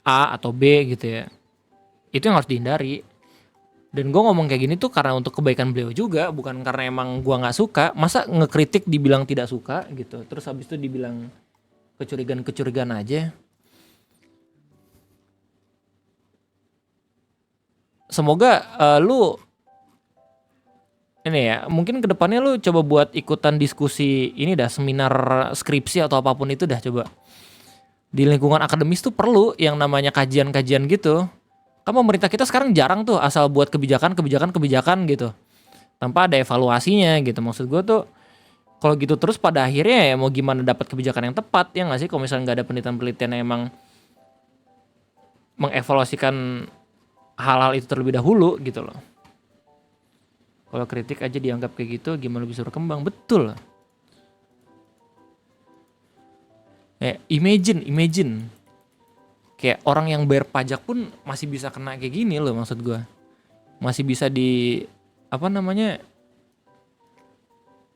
A atau B gitu ya, itu yang harus dihindari. Dan gue ngomong kayak gini tuh karena untuk kebaikan beliau juga, bukan karena emang gue nggak suka. Masa ngekritik dibilang tidak suka gitu, terus habis itu dibilang kecurigaan aja. Semoga lu ini ya, mungkin kedepannya lu coba buat ikutan diskusi ini dah, seminar skripsi atau apapun itu dah, coba. Di lingkungan akademis tuh perlu yang namanya kajian-kajian gitu. Kan pemerintah kita sekarang jarang tuh asal buat kebijakan gitu. Tanpa ada evaluasinya gitu. Maksud gue tuh kalau gitu terus pada akhirnya ya mau gimana dapat kebijakan yang tepat ya nggak sih, kalau misalnya nggak ada penelitian-penelitian yang emang mengevaluasikan hal-hal itu terlebih dahulu gitu loh. Kalau kritik aja dianggap kayak gitu, gimana bisa berkembang? Betul. Imagine. Kayak orang yang bayar pajak pun masih bisa kena kayak gini loh, maksud gue. Masih bisa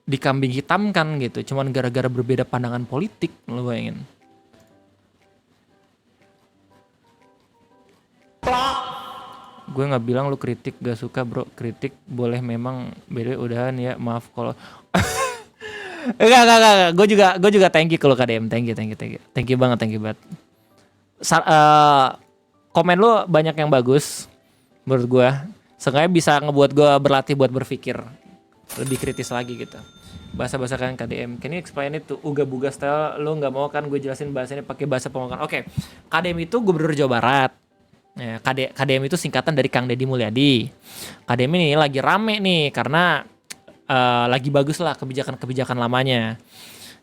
dikambing hitamkan gitu. Cuman gara-gara berbeda pandangan politik, lo bayangin. Gue nggak bilang lu kritik gak suka bro, kritik boleh memang beda udahan ya, maaf kalau enggak, gue juga thank you kalau KDM, thank you banget. Komen lu banyak yang bagus menurut gue, seenggaknya bisa ngebuat gue berlatih buat berpikir lebih kritis lagi gitu. Bahasa-bahasa kan KDM, can you explain it to uga-buga style, lu nggak mau kan gue jelasin bahasanya pakai bahasa Pemakan. Oke. KDM itu Gubernur Jawa Barat. Ya, KDM itu singkatan dari Kang Deddy Mulyadi. KDM ini lagi rame nih karena lagi bagus lah kebijakan-kebijakan lamanya.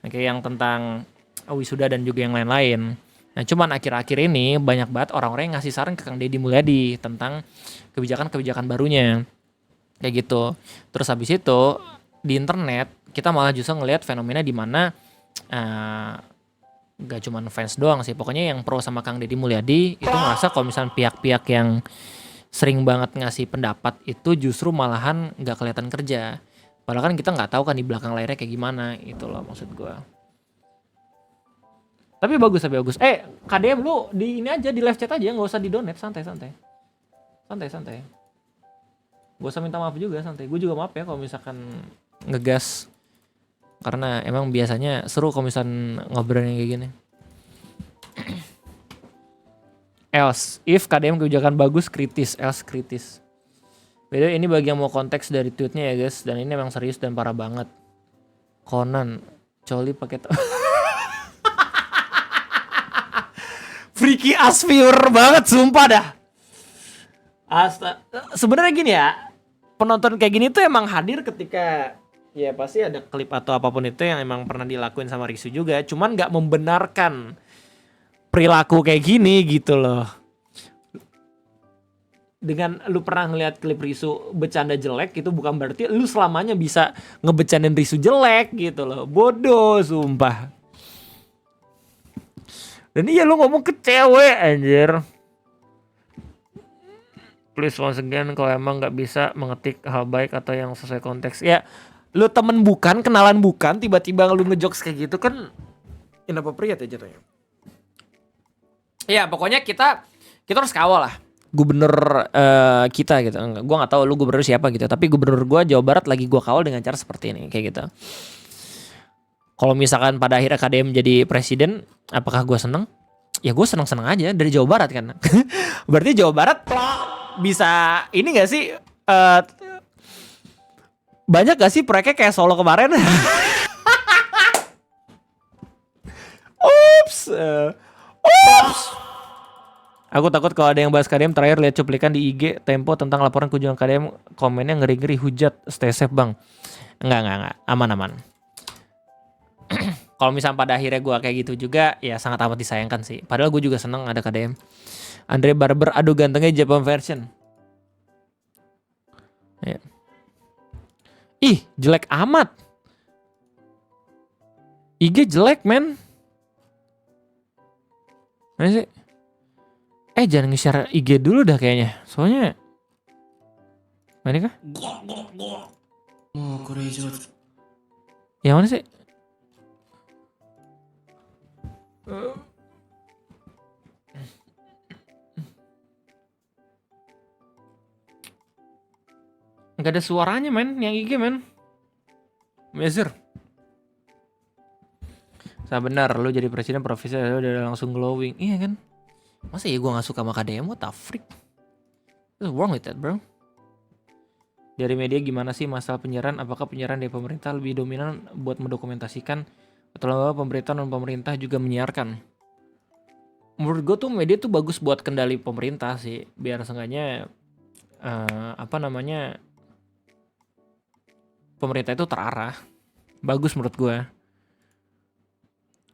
Kayak yang tentang wisuda dan juga yang lain-lain. Nah, cuman akhir-akhir ini banyak banget orang-orang yang ngasih saran ke Kang Deddy Mulyadi tentang kebijakan-kebijakan barunya. Kayak gitu. Terus habis itu di internet kita malah justru ngelihat fenomena di mana gak cuman fans doang sih, pokoknya yang pro sama Kang Deddy Mulyadi itu ngerasa kalau misalnya pihak-pihak yang sering banget ngasih pendapat itu justru malahan gak kelihatan kerja. Padahal kan kita nggak tahu kan di belakang layarnya kayak gimana, itu loh maksud gue. Tapi bagus. KDM lu di ini aja, di live chat aja, nggak usah di donate, santai. Gak usah minta maaf juga, santai. Gue juga maaf ya kalau misalkan ngegas. Karena emang biasanya seru kalau misalnya ngobrol yang kayak gini. Else, if KDM kebijakan bagus, kritis. Else kritis. Beda ini bagi yang mau konteks dari tweetnya ya guys. Dan ini emang serius dan parah banget. Conan, Coli pakai Freaky as viewer banget, sumpah dah. Sebenarnya gini ya, penonton kayak gini tuh emang hadir ketika ya pasti ada klip atau apapun itu yang emang pernah dilakuin sama Risu juga, cuman nggak membenarkan perilaku kayak gini gitu loh. Dengan lu pernah ngeliat klip Risu bercanda jelek itu bukan berarti lu selamanya bisa ngebecandain Risu jelek gitu loh. Bodoh sumpah. Dan iya lu ngomong ke cewek anjir. Please once again, kalau emang nggak bisa mengetik hal baik atau yang sesuai konteks ya, lu temen bukan, kenalan bukan, tiba-tiba lu ngejokes kayak gitu kan inappropriate ya jatuhnya. Ya pokoknya kita harus kawal lah gubernur kita gitu. Gue nggak tahu lu gubernur siapa gitu, tapi gubernur gue Jawa Barat lagi gue kawal dengan cara seperti ini kayak gitu. Kalau misalkan pada akhirnya KDM jadi presiden, apakah gue seneng? Ya gue seneng-seneng aja, dari Jawa Barat kan. Berarti Jawa Barat bisa ini gak sih, banyak gak sih proyeknya kayak Solo kemarin? Oops. Aku takut kalau ada yang bahas KDM. Terakhir lihat cuplikan di IG Tempo tentang laporan kunjungan KDM, komennya ngeri-ngeri, hujat. Stay safe bang. Enggak, aman. Kalau misalnya pada akhirnya gue kayak gitu juga, ya sangat amat disayangkan sih. Padahal gue juga seneng ada KDM. Andre Barber, aduh gantengnya Japan version. Ya. Ih, jelek amat. IG jelek, men. Mana sih? Jangan nge-share IG dulu dah kayaknya. Soalnya mana kah? Yang mana sih? Nggak ada suaranya men, yang IG men. Mezer. Saya benar, lu jadi presiden profesi udah langsung glowing. Iya kan? Masa ya gue gak suka sama KDM, what the freak? What's wrong with that bro? Dari media gimana sih masalah penyiaran? Apakah penyiaran dari pemerintah lebih dominan buat mendokumentasikan atau pemerintah non pemerintah juga menyiarkan? Menurut gue tuh media tuh bagus buat kendali pemerintah sih, biar seenggaknya pemerintah itu terarah. Bagus menurut gue.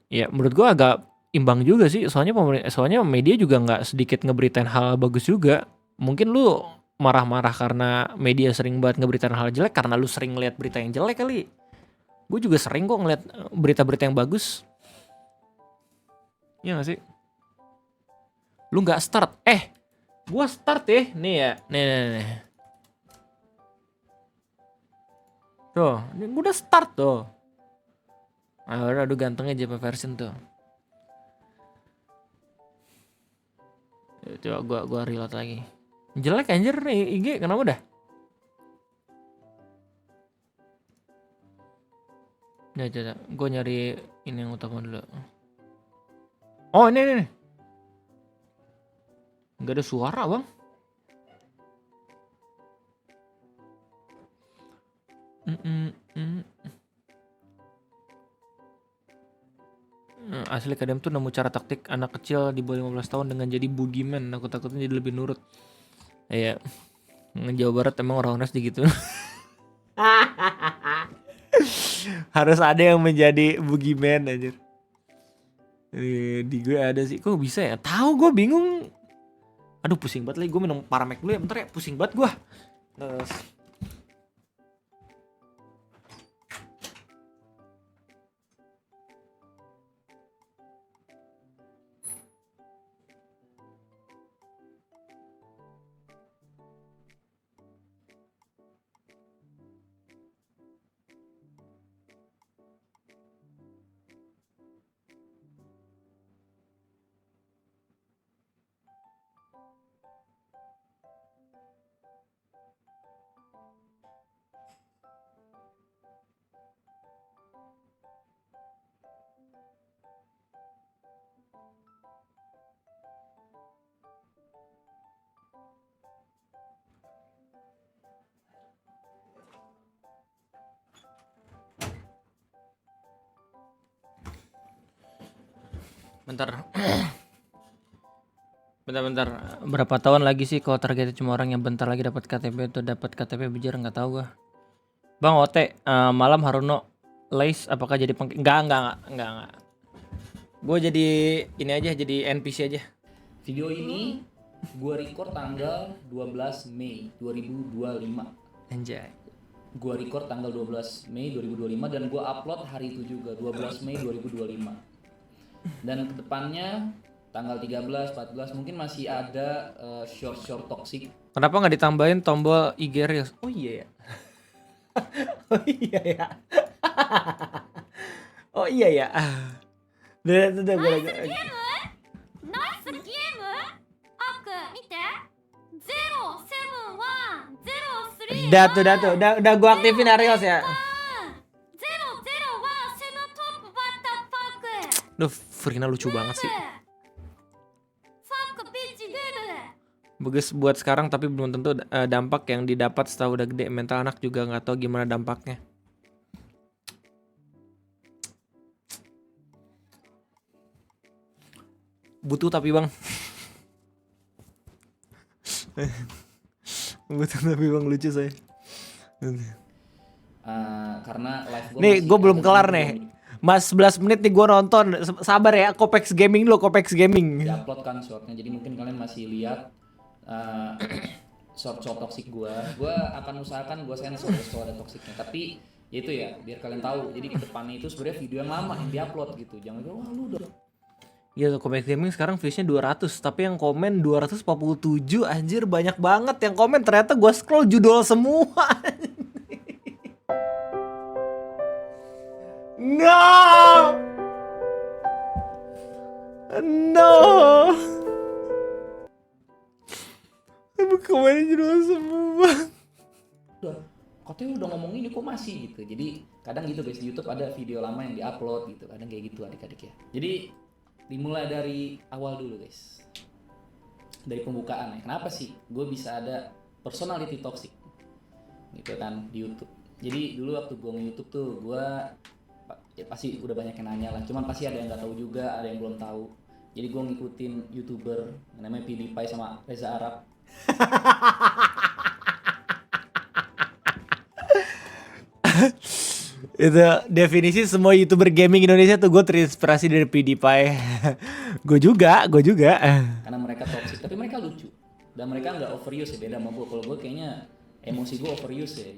Ya menurut gue agak imbang juga sih, soalnya media juga nggak sedikit ngeberitain hal bagus juga. Mungkin lu marah-marah karena media sering banget ngeberitain hal jelek karena lu sering ngeliat berita yang jelek kali. Gue juga sering kok ngeliat berita-berita yang bagus. Iya gak sih? Lu nggak start? Gue start ya, nih ya, nih. Tuh, ini gue udah start tuh. Aduh gantengnya JP version tuh. Coba gua reload lagi. Jelek anjir nih IG, kenapa dah? Nah, coba gue nyari ini yang utama dulu. Oh ini. Nggak ada suara bang. Asli kadang tuh nemu cara taktik anak kecil di bawah 15 tahun dengan jadi boogeyman. Aku takutnya jadi lebih nurut. Iya. Jawa Barat emang orang-orang segitu. Harus ada yang menjadi boogeyman anjir. Di gue ada sih. Kok bisa ya? Tahu gue bingung. Aduh pusing banget lagi. Gue minum Paramek dulu ya. Bentar ya. Pusing banget gue. Terus. Bentar. Bentar. Berapa tahun lagi sih kalau targetnya cuma orang yang bentar lagi dapat KTP atau dapat KTP bijar nggak tahu gua. Bang Ote, malam Haruno Lace apakah jadi Enggak. Gue jadi ini aja, jadi NPC aja. Video ini gue record tanggal 12 Mei 2025. Anjay. Gue record tanggal 12 Mei 2025 dan gue upload hari itu juga 12 Mei 2025. Dan kedepannya tanggal 13, 14 mungkin masih ada short toxic. Kenapa nggak ditambahin tombol IG Reels? Oh iya ya. Oh iya ya. Oh iya ya. Udah gue lagi. Nice game! Aku, mite. 07103. Udah gue aktifin Reels ya. 001 セノトップバッターパーク。 Duh, Frina lucu banget sih. Fuck bitch girl. Bagus buat sekarang tapi belum tentu dampak yang didapat setelah udah gede. Mental anak juga nggak tahu gimana dampaknya. Butuh tapi bang. Butuh tapi bang lucu saya. Karena live gue Nih gue belum kelar nih. Mas 11 menit nih gue nonton. Sabar ya, Kopex Gaming dulu, Kopex Gaming. Diupload kan shortnya, jadi mungkin kalian masih lihat short toxic gue akan usahakan gue sensor kalau ada toksiknya, tapi ya itu ya biar kalian tahu. Jadi kedepannya itu sebenarnya video yang lama yang diupload gitu, jangan bilang wah lu udah. Iya tuh Kopex Gaming sekarang viewsnya 200, tapi yang komen 247 anjir, banyak banget yang komen. Ternyata gue scroll judul semua. No. Komennya judul semua. Katanya udah ngomong ini kok masih gitu. Jadi kadang gitu guys, di YouTube ada video lama yang diupload gitu, kadang kayak gitu adik-adik ya. Jadi dimulai dari awal dulu guys, dari pembukaan ya. Kenapa sih gue bisa ada personality toxic? gitu kan di YouTube. Jadi dulu waktu gue nge-YouTube tuh gue ya pasti udah banyak yang nanya lah, cuman pasti ada yang nggak tahu juga, ada yang belum tahu. Jadi gue ngikutin YouTuber yang namanya PewDiePie sama Reza Arab. Itu definisi semua YouTuber gaming Indonesia tuh gue terinspirasi dari PewDiePie. Gue juga. Karena mereka toxic, tapi mereka lucu dan mereka nggak overuse ya, beda sama gue. Kalau gue kayaknya emosi gue overuse ya,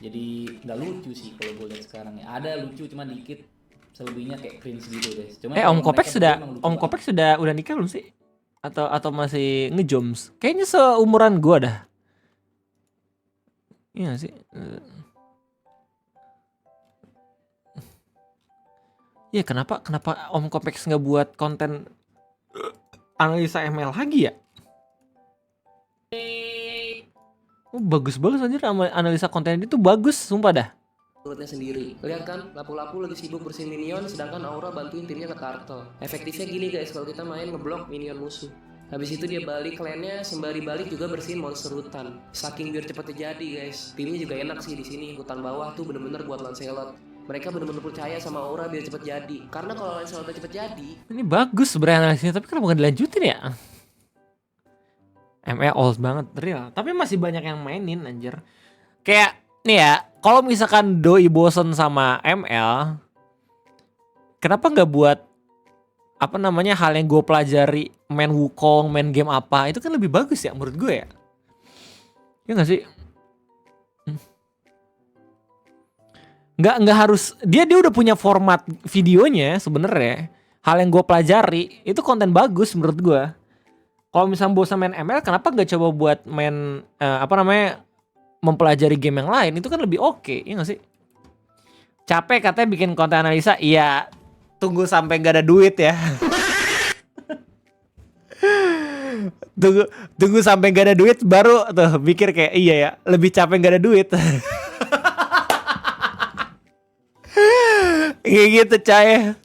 jadi nggak lucu sih kalau gue lihat sekarang ya. Ada lucu cuma dikit, selebihnya kayak cringe gitu guys. Cuma Om Kopek sudah udah nikah belum sih? Atau masih ngejoms? Kayaknya seumuran gue dah. Iya sih. Ya kenapa Om Kopex nggak buat konten analisa ML lagi ya? Oh, bagus banget anjir, analisa konten itu bagus, sumpah dah. Menurutnya sendiri. Lihat kan, lapu-lapu lagi sibuk bersihin minion, sedangkan Aura bantuin timnya ke turtle. Efektifnya gini guys, kalau kita main ngeblok minion musuh. Habis itu dia balik klannya, sembari balik juga bersihin monster hutan. Saking biar cepet jadi guys. Timnya juga enak sih di sini. Hutan bawah tuh bener-bener buat Lancelot. Mereka bener-bener percaya sama Aura biar cepet jadi. Karena kalau Lancelot cepet jadi, ini bagus sebenarnya analisisnya, tapi kenapa nggak dilanjutin ya? ML old banget, real. Tapi masih banyak yang mainin anjir. Kayak nih ya, kalau misalkan doi bosen sama ML, kenapa nggak buat apa namanya hal yang gue pelajari, main Wukong, main game apa, itu kan lebih bagus ya menurut gue ya. Ya nggak sih? Nggak harus dia udah punya format videonya sebenarnya. Hal yang gue pelajari itu konten bagus menurut gue. Kalau misalnya bosan main ML, kenapa nggak coba buat main mempelajari game yang lain, itu kan lebih oke, ya nggak sih? Capek katanya bikin konten analisa, iya, tunggu sampai nggak ada duit ya. tunggu sampai nggak ada duit baru tuh mikir kayak iya ya, lebih capek nggak ada duit. Kayak gitu Cay.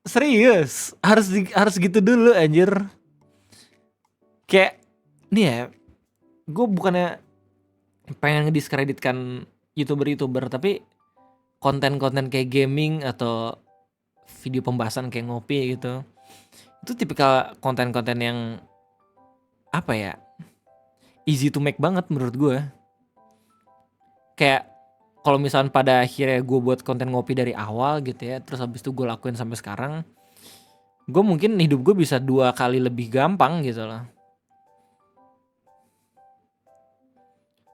Serius, harus gitu dulu anjir. Kayak nih ya, gue bukannya pengen ngediskreditkan YouTuber, tapi konten-konten kayak gaming atau video pembahasan kayak ngopi gitu, itu tipikal konten-konten yang apa ya, easy to make banget menurut gue. Kayak kalau misalnya pada akhirnya gue buat konten ngopi dari awal gitu ya, terus habis itu gue lakuin sampai sekarang, gue mungkin hidup gue bisa 2 kali lebih gampang gitu loh.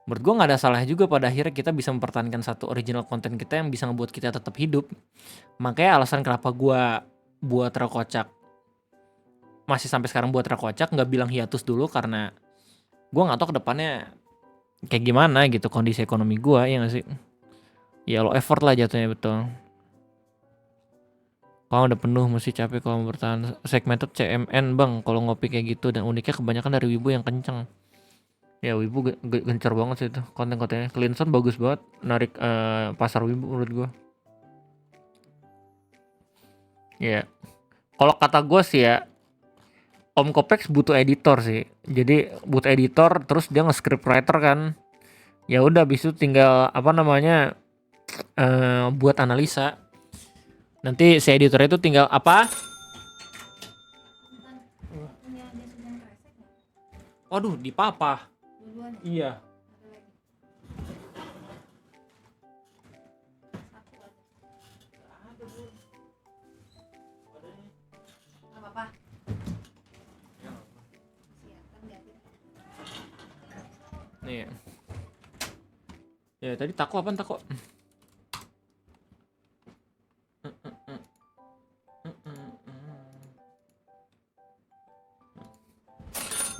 Menurut gue gak ada salahnya juga pada akhirnya kita bisa mempertahankan satu original konten kita yang bisa ngebuat kita tetap hidup. Makanya alasan kenapa gue buat Rakocak, masih sampai sekarang buat Rakocak, gak bilang hiatus dulu, karena gue gak tahu ke depannya kayak gimana gitu kondisi ekonomi gue, ya gak sih? Ya lo effort lah jatuhnya, betul. Kalau udah penuh mesti capek kalau bertahan. Segmented CMN bang, kalau ngopi kayak gitu, dan uniknya kebanyakan dari wibu yang kenceng. Ya wibu gencar banget sih itu konten-kontennya. Cleanson bagus banget, narik pasar wibu menurut gue. Ya, kalau kata gue sih ya, Om Kopex butuh editor sih. Jadi butuh editor, terus dia nge-script writer kan. Ya udah, habis itu tinggal apa namanya, buat analisa. Nanti si editornya itu tinggal apa? Waduh, di papa. Iya. Nih. Ya tadi tako apaan tako?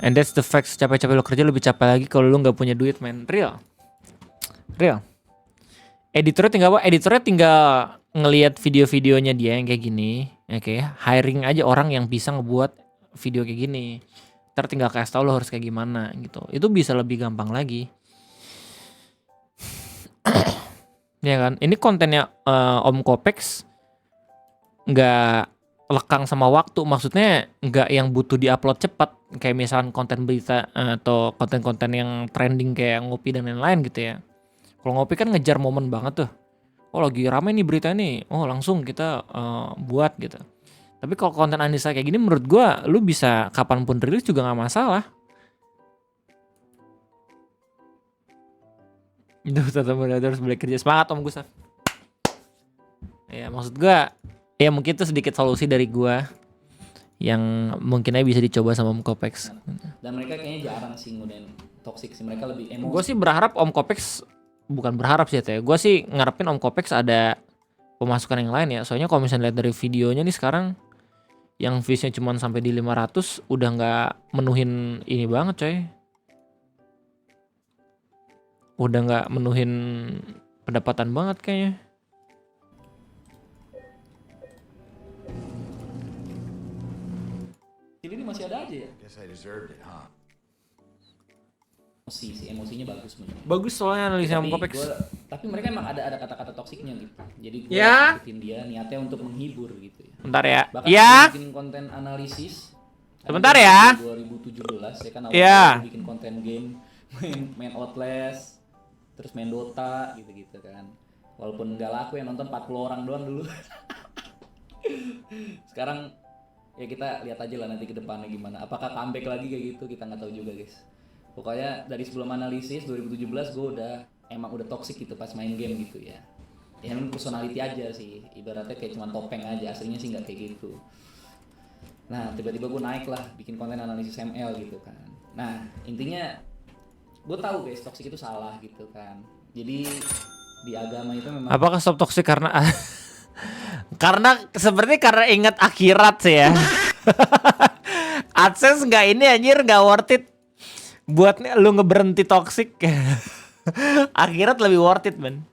And that's the facts. Capek-capek lo kerja lebih capek lagi kalau lo nggak punya duit, man. Real. Editornya tinggal apa? Editornya tinggal ngelihat video-videonya dia yang kayak gini. Oke, hiring aja orang yang bisa ngebuat video kayak gini. Ntar tinggal kasih tau lo harus kayak gimana gitu. Itu bisa lebih gampang lagi. Ya kan? Ini kontennya Om Kopex nggak lekang sama waktu, maksudnya nggak yang butuh diupload cepat kayak misalkan konten berita atau konten-konten yang trending kayak ngopi dan lain-lain gitu ya. Kalau ngopi kan ngejar momen banget tuh. Oh lagi rame nih berita nih, oh langsung kita buat gitu. Tapi kalau konten Anissa kayak gini menurut gua lu bisa kapanpun rilis juga nggak masalah. Itu tetap harus balik kerja. Semangat Om Gustaf. Ya maksud gua ya mungkin itu sedikit solusi dari gua yang mungkin aja bisa dicoba sama Om Kopex. Dan mereka kayaknya jarang sih ngundang toxic sih, mereka lebih emosi. Gue sih berharap Om Kopex, bukan berharap sih ya, gue sih ngarepin Om Kopex ada pemasukan yang lain ya. Soalnya kalau misalnya lihat dari videonya nih sekarang yang viewsnya cuma sampai di 500 udah nggak menuhin ini banget coy. Udah nggak menuhin pendapatan banget kayaknya. Ini masih ada aja ya. Emosi sih, emosinya bagus bener. Bagus soalnya analisnya Om Kopex. Tapi mereka emang ada kata-kata toksiknya gitu. Jadi gue Ya. ikutin dia niatnya untuk menghibur gitu ya. Bentar ya. Bahkan Ya. dia bikin konten analisis. Sebentar ya. 2017 ya kan Ya. awalnya bikin konten game, main Outlast, terus main Dota gitu-gitu kan. Walaupun nggak laku yang nonton 40 orang doang dulu. Sekarang ya kita lihat aja lah nanti ke depannya gimana. Apakah comeback lagi kayak gitu, kita nggak tahu juga guys. Pokoknya dari sebelum analisis 2017 gue emang udah toxic gitu pas main game gitu ya. Ya emang personality aja sih, ibaratnya kayak cuma topeng aja, aslinya sih nggak kayak gitu. Nah tiba-tiba gue naik lah bikin konten analisis ML gitu kan. Nah intinya gue tahu guys toxic itu salah gitu kan. Jadi di agama itu memang. Apakah stop toxic karena karena ingat akhirat sih ya. AdSense nggak ini anjir, nggak worth it buat lu ngeberhenti toxic. Akhirat lebih worth it man.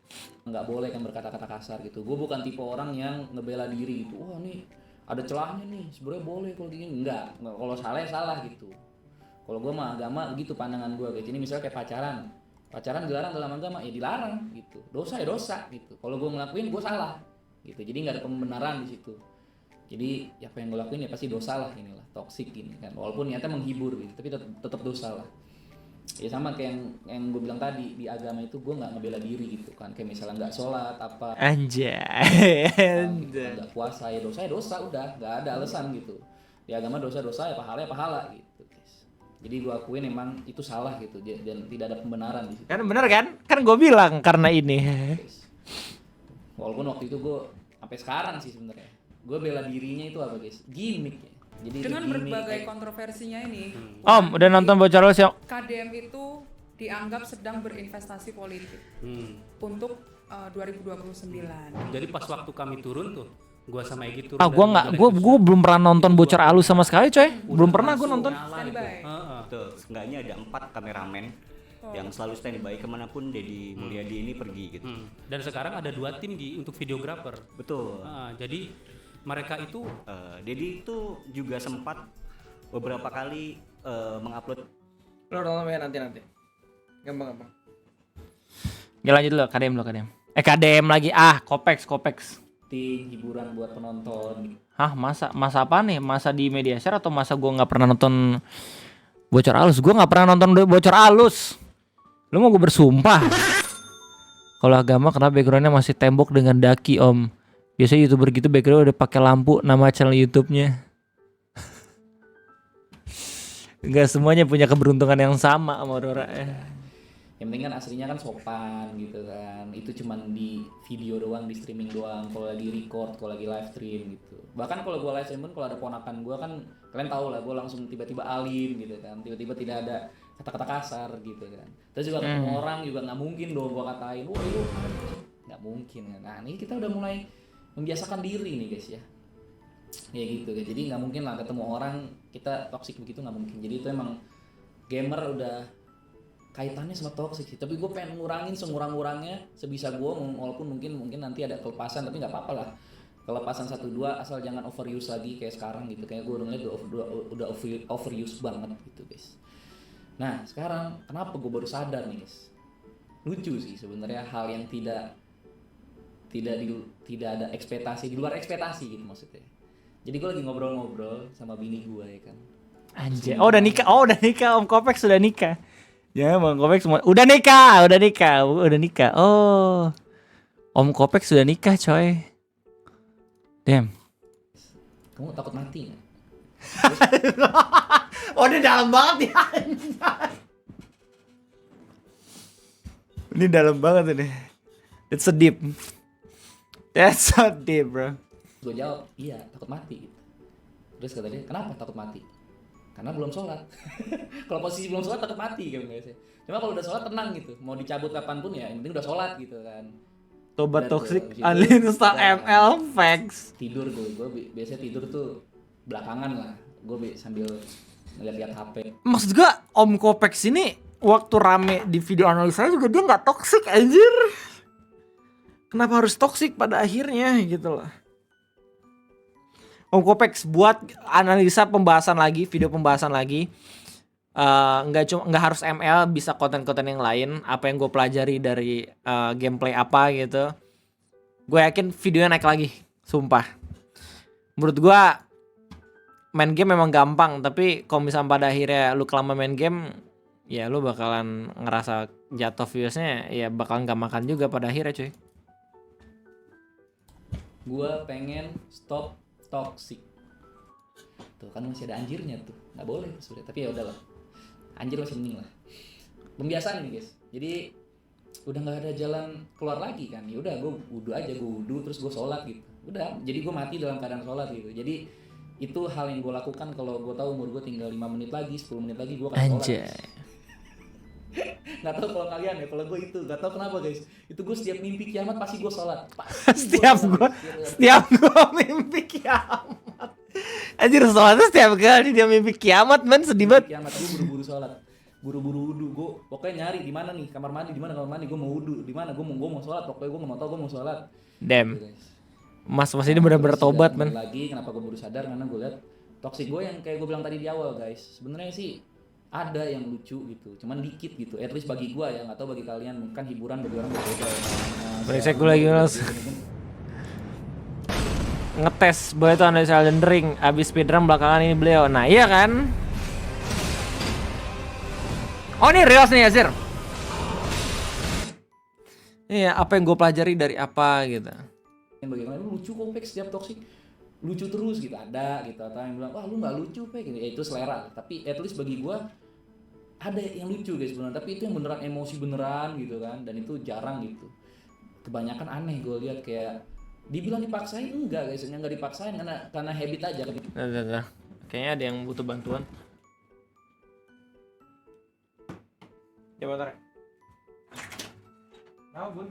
Nggak boleh kan berkata-kata kasar gitu. Gue bukan tipe orang yang ngebela diri gitu. Wah nih ada celahnya nih, sebenarnya boleh kalau gini. Enggak, kalau salah ya salah gitu. Kalau gue mah agama begitu pandangan gue kayak gini. Misalnya kayak pacaran dilarang dalam agama ya dilarang gitu. Dosa ya dosa gitu. Kalau gue ngelakuin gue salah gitu. Jadi nggak ada pembenaran di situ. Jadi apa yang gue lakuin ya pasti dosa lah, inilah toksik ini kan. Walaupun niatnya menghibur gitu, tapi tetap dosa lah. Ya sama kayak yang gue bilang tadi, di agama itu gue nggak ngebela diri gitu kan. Kayak misalnya nggak sholat apa, Anjay. nggak puasa ya dosa udah, nggak ada alasan gitu. Di agama dosa ya pahala gitu guys. Jadi gue akuin emang itu salah gitu dan tidak ada pembenaran di situ. Kan bener kan? Kan gue bilang karena ini. Guys. Walaupun waktu itu gue sampai sekarang sih sebenarnya gue bela dirinya itu apa guys, gimmick ya. Jadi dengan itu gimmick, berbagai kontroversinya ini. Om udah nonton Bocor Alus ya? KDM itu dianggap sedang berinvestasi politik untuk 2029. Jadi pas waktu kami turun tuh, gua sama Egy turun. Gue belum pernah nonton Bocor Alus sama sekali coy. Belum pernah gue nonton. Standby. Betul, seenggaknya ada 4 kameramen yang selalu standby kemanapun Deddy Mulyadi ini pergi gitu. Dan sekarang ada 2 tim untuk videografer. Betul. Jadi mereka itu Deddy itu juga sempat beberapa kali mengupload. Lo ya nanti. Gampang. Ya lanjut dulu, KDM. KDM lagi. Kopex. hiburan buat penonton. Hah, masa apa nih? Masa di media share atau masa gue nggak pernah nonton Bocor Alus? Gue nggak pernah nonton Bocor Alus. Lu mau gue bersumpah? Kalau agama karena backgroundnya masih tembok dengan daki om. Biasanya YouTuber gitu background udah pakai lampu nama channel YouTube-nya. Enggak semuanya punya keberuntungan yang sama sama Aurora. Yang penting kan aslinya kan sopan gitu kan. Itu cuman di video doang, di streaming doang. Kalau lagi record, kalau lagi live stream gitu. Bahkan kalau gue live stream pun kalau ada ponakan gue kan kalian tahu lah, gue langsung tiba-tiba alim gitu kan. Tiba-tiba tidak ada kata-kata kasar gitu kan. Terus juga ketemu orang juga nggak mungkin dong gue katain, wah itu nggak mungkin. Nah ini kita udah mulai membiasakan diri nih guys ya. Ya gitu kan. Jadi nggak mungkin lah ketemu orang kita toksik begitu, nggak mungkin. Jadi itu emang gamer udah kaitannya sama toxic sih, tapi gue pengen ngurangin semurang-murangnya sebisa gue, walaupun mungkin nanti ada kelepasan, tapi nggak apa-apa lah, kelepasan 1-2 asal jangan overuse lagi kayak sekarang gitu. Kayak gue udah overuse banget gitu guys. Nah sekarang kenapa gue baru sadar nih guys, lucu sih sebenarnya, hal yang tidak ada ekspektasi, di luar ekspektasi gitu maksudnya. Jadi gue lagi ngobrol-ngobrol sama bini gue ya kan. Anjir. Oh udah nikah. Om Kopek sudah nikah. Ya Bang Kopek semua udah nikah. Oh. Om Kopek sudah nikah coy. Damn. Kamu takut mati nggak? Oh ini dalam banget ya. Ini dalam banget ini. That's so deep. Bro. Gue jawab, iya takut mati. Terus kata dia, kenapa takut mati? Karena belum sholat. Kalau posisi belum sholat takut mati kan guys. Cuma kalau udah sholat tenang gitu. Mau dicabut kapanpun ya, yang penting udah sholat gitu kan. Tobat toxic uninstall ML facts. Tidur gue biasanya tidur tuh belakangan lah. Gue sambil ngeliat HP. Maksud gue Om Kopek sini waktu rame di video analisa juga dia nggak toxic anjir. Kenapa harus toxic pada akhirnya gitu loh. Om Kopek buat analisa pembahasan lagi, video pembahasan lagi. Nggak harus ML, bisa konten-konten yang lain. Apa yang gue pelajari dari gameplay apa gitu. Gue yakin videonya naik lagi, sumpah. Menurut gue main game memang gampang, tapi kalau misalnya pada akhirnya lu kelamaan main game, ya lu bakalan ngerasa jatuh viewsnya, ya bakalan gak makan juga pada akhirnya cuy. Gue pengen stop toxic. Tuh kan masih ada anjirnya tuh, nggak boleh sudah. Tapi ya udahlah, anjir masih mending lah. Pembiasaan ini guys. Jadi udah nggak ada jalan keluar lagi kan. Ya udah gue wudhu terus gue sholat gitu. Udah, jadi gue mati dalam keadaan sholat gitu. Jadi itu hal yang gue lakukan kalau gue tahu umur gue tinggal 5 menit lagi, 10 menit lagi gue akan sholat. Nggak tahu kalau kalian ya, kalau gue itu nggak tahu kenapa guys. Itu gue setiap mimpi kiamat pasti gue sholat. Setiap gue mimpi kiamat. Anjir sholatnya setiap kali dia mimpi kiamat men, sedih banget. Kiamat gue buru-buru sholat, buru-buru wudhu. Gue pokoknya nyari di mana nih kamar mandi, gue mau wudhu, di mana gue mau sholat. Pokoknya gue nggak mau tahu gue mau sholat. Damn. Mas ini benar-benar tobat men. Lagi kenapa gue baru sadar karena gue lihat toxic gue yang kayak gue bilang tadi di awal guys. Sebenarnya sih ada yang lucu gitu, cuman dikit gitu. At least bagi gue ya, nggak tahu bagi kalian, mungkin hiburan bagi orang berbeda. Berisik gue lagi ngetes bahwa itu analisa Elden Ring abis speedrun belakangan ini beliau. Nah iya kan. Oh ini Rios nih Azir. Iya, apa yang gue pelajari dari apa gitu. Yang bagi kalian lucu kok Pek, setiap toxic lucu terus gitu ada gitu, atau yang bilang wah lu nggak lucu Pek gitu. Ya itu selera, tapi at least bagi gue ada yang lucu guys sebenarnya, tapi itu yang beneran emosi beneran gitu kan, dan itu jarang gitu. Kebanyakan aneh gue lihat, kayak dibilang dipaksain enggak guys, nggak dipaksain karena habit aja gitu. Nah. Kayaknya ada yang butuh bantuan. Coba bentar. Nah, Bun.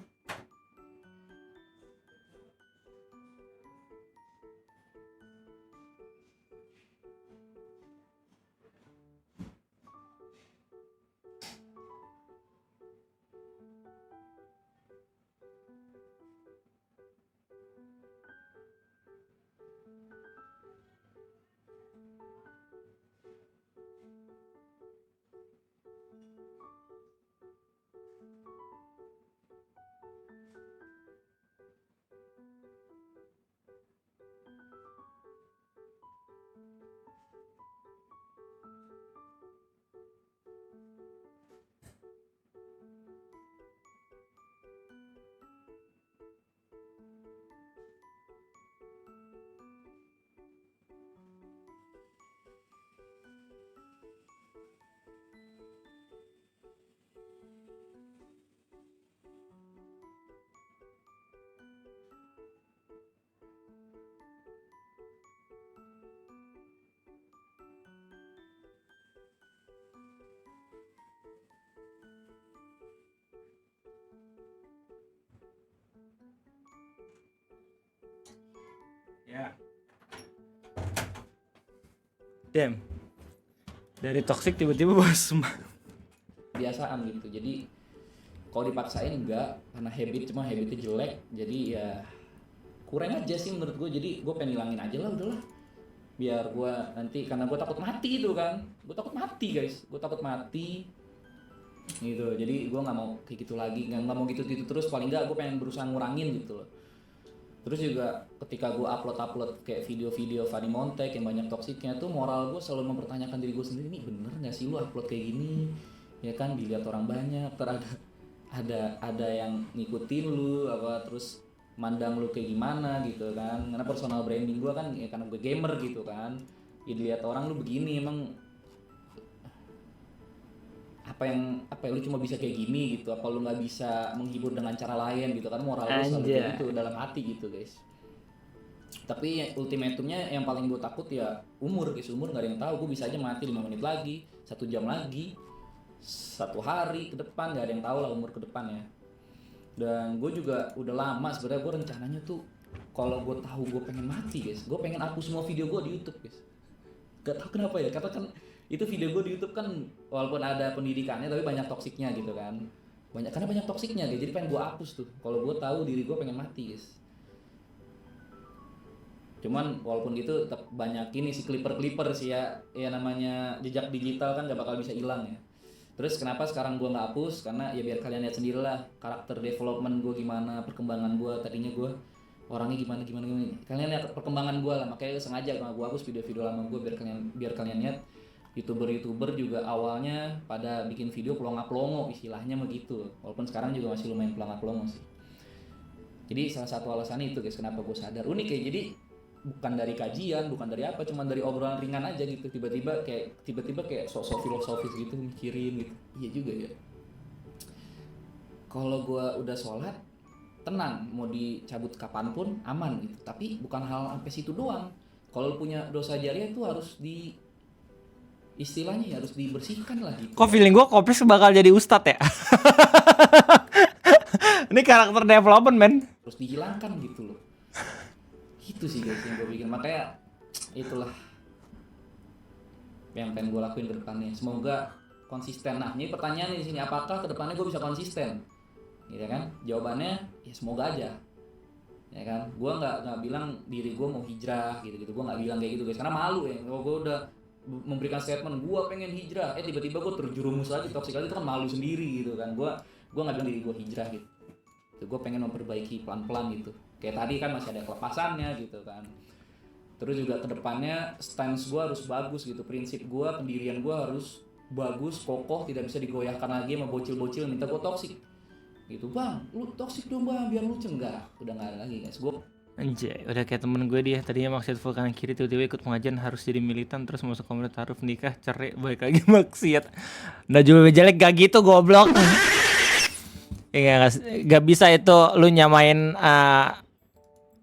Ya. Damn. Dari toxic tiba-tiba bahas kebiasaan gitu. Jadi kalau dipaksain enggak, karena cuma habitnya jelek. Jadi ya kurang aja sih menurut gue. Jadi gue pengen hilangin aja lah, udahlah. Biar gue nanti, karena gue takut mati itu kan. Gue takut mati guys. Gue takut mati. Gitu. Jadi gue nggak mau kayak gitu lagi. Nggak mau gitu terus. Paling nggak gue pengen berusaha ngurangin gitu loh. Terus juga ketika gue upload kayak video-video Fanny Montek yang banyak toksiknya tuh, moral gue selalu mempertanyakan diri gue sendiri, ini bener nggak sih lu upload kayak gini, ya kan dilihat orang banyak, ada yang ngikutin lu apa, terus mandang lu kayak gimana gitu kan, karena personal branding gue kan ya karena gue gamer gitu kan, ya dilihat orang lu begini emang apa ya lu cuma bisa kayak gini gitu, apa lu nggak bisa menghibur dengan cara lain gitu kan, moral lu selalu kayak gitu dalam hati gitu guys. Tapi ultimatumnya yang paling gue takut ya umur guys, umur nggak ada yang tahu, gue bisa aja mati 5 menit lagi, 1 jam lagi, 1 hari ke depan, nggak ada yang tahu lah umur ke depan ya. Dan gue juga udah lama sebenarnya, gue rencananya tuh kalau gue tahu gue pengen mati guys, gue pengen hapus semua video gue di YouTube guys. Gak tau kenapa ya, karena kan itu video gue di YouTube kan walaupun ada pendidikannya tapi banyak toksiknya gitu kan, karena banyak toksiknya guys, jadi pengen gue hapus tuh kalau gue tahu diri gue pengen mati guys. Cuman walaupun gitu tetap banyak ini sih clipper sih ya namanya jejak digital kan gak bakal bisa hilang ya. Terus kenapa sekarang gue nggak hapus, karena ya biar kalian lihat sendiri lah karakter development gue gimana, perkembangan gue. Tadinya gue orangnya gimana, kalian lihat perkembangan gue lah, makanya sengaja gue hapus video-video lama gue biar kalian lihat. YouTuber juga awalnya pada bikin video pelongo-pelongo istilahnya begitu, walaupun sekarang juga masih lumayan pelongo-pelongo sih. Jadi salah satu alasan itu guys kenapa gue sadar unik ya, jadi bukan dari kajian, bukan dari apa, cuma dari obrolan ringan aja gitu, tiba-tiba kayak sok-sok filosofis gitu, mikirin gitu. Iya juga ya, kalau gue udah sholat tenang, mau dicabut kapanpun aman gitu. Tapi bukan hal sampai situ doang, kalau punya dosa jariah itu harus istilahnya harus dibersihkan lah gitu. Kok feeling gue Kopis bakal jadi ustadz ya? Ini karakter development men. Terus dihilangkan gitu loh. Itu sih guys yang gue bikin, makanya itulah yang pengen gue lakuin ke depannya. Semoga konsisten. Nah ini pertanyaan di sini, apakah ke depannya gue bisa konsisten? Gitu kan? Jawabannya ya semoga aja. Ya kan? Gue nggak bilang diri gue mau hijrah gitu. Gue nggak bilang kayak gitu guys, karena malu ya. Kalau gue udah memberikan statement gue pengen hijrah, tiba-tiba gue terjerumus lagi toksik lagi, itu kan malu sendiri gitu kan. Gue nggak bilang diri gue hijrah gitu. Gue pengen memperbaiki pelan-pelan gitu. Kayak tadi kan masih ada kelepasannya gitu kan. Terus juga kedepannya stance gue harus bagus gitu, prinsip gue, pendirian gue harus bagus, kokoh, tidak bisa digoyahkan lagi sama bocil-bocil minta gue toksik gitu. Bang, lu toksik dong bang, biar lucu. Enggak, udah nggak ada lagi guys. Gue Anjay, udah kayak temen gue dia tadinya maksiat full kanan kiri, tiba-tiba ikut pengajian harus jadi militan, terus masuk komunitas taruh nikah, cerai, balik lagi maksiat. Nah jual jelek gak gitu goblok. Gak bisa itu lu nyamain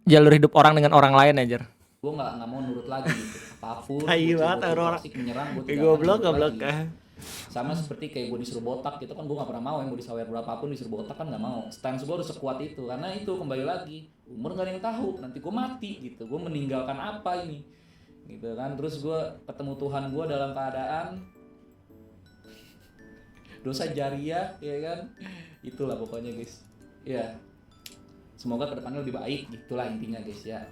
jalur hidup orang dengan orang lain aja. Gue nggak mau nurut lagi gitu. Apapun bocil toksik menyerang gue tidak goblok nurut lagi. Sama seperti kayak gue disuruh botak gitu kan, gue gak pernah mau, yang mau disawer berapapun disuruh botak kan gak mau. Stance gue harus sekuat itu, karena itu kembali lagi umur gak ada yang tahu, nanti gue mati gitu, gue meninggalkan apa ini gitu kan. Terus gue ketemu Tuhan gue dalam keadaan dosa jariah ya kan, itulah pokoknya guys ya. Semoga kedepannya lebih baik, gitulah intinya guys ya.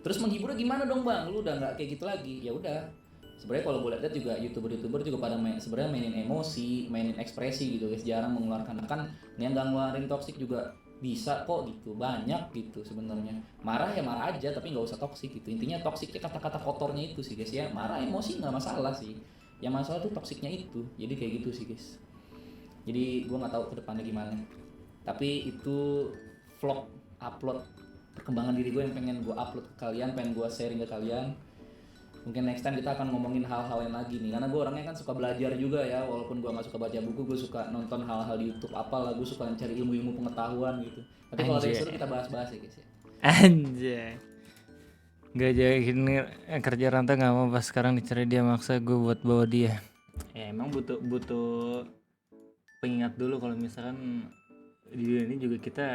Terus menghiburnya gimana dong bang, lu udah gak kayak gitu lagi. Ya udah, sebenarnya kalau gue lihat juga youtuber juga pada sebenarnya mainin emosi, mainin ekspresi gitu guys, jarang mengeluarkan. Kan yang nggak ngeluarin toksik juga bisa kok gitu, banyak gitu sebenarnya. Marah ya marah aja, tapi nggak usah toksik gitu. Intinya toksiknya kata-kata kotornya itu sih guys ya. Marah emosi nggak masalah sih, yang masalah tuh toksiknya itu. Jadi kayak gitu sih guys. Jadi gue nggak tahu kedepannya gimana, tapi itu vlog upload perkembangan diri gue yang pengen gue upload ke kalian, pengen gue sharing ke kalian. Mungkin next time kita akan ngomongin hal-hal yang lagi nih, karena gue orangnya kan suka belajar juga ya, walaupun gue nggak suka baca buku, gue suka nonton hal-hal di YouTube, apalah gue suka mencari ilmu-ilmu pengetahuan gitu. Tapi kalau ada yang seru kita bahas-bahas ya guys ya. Anjay, gak jadi kerja rantau nggak mau, pas sekarang dicari dia maksa gue buat bawa dia. Ya emang butuh pengingat dulu kalau misalkan di dunia ini juga kita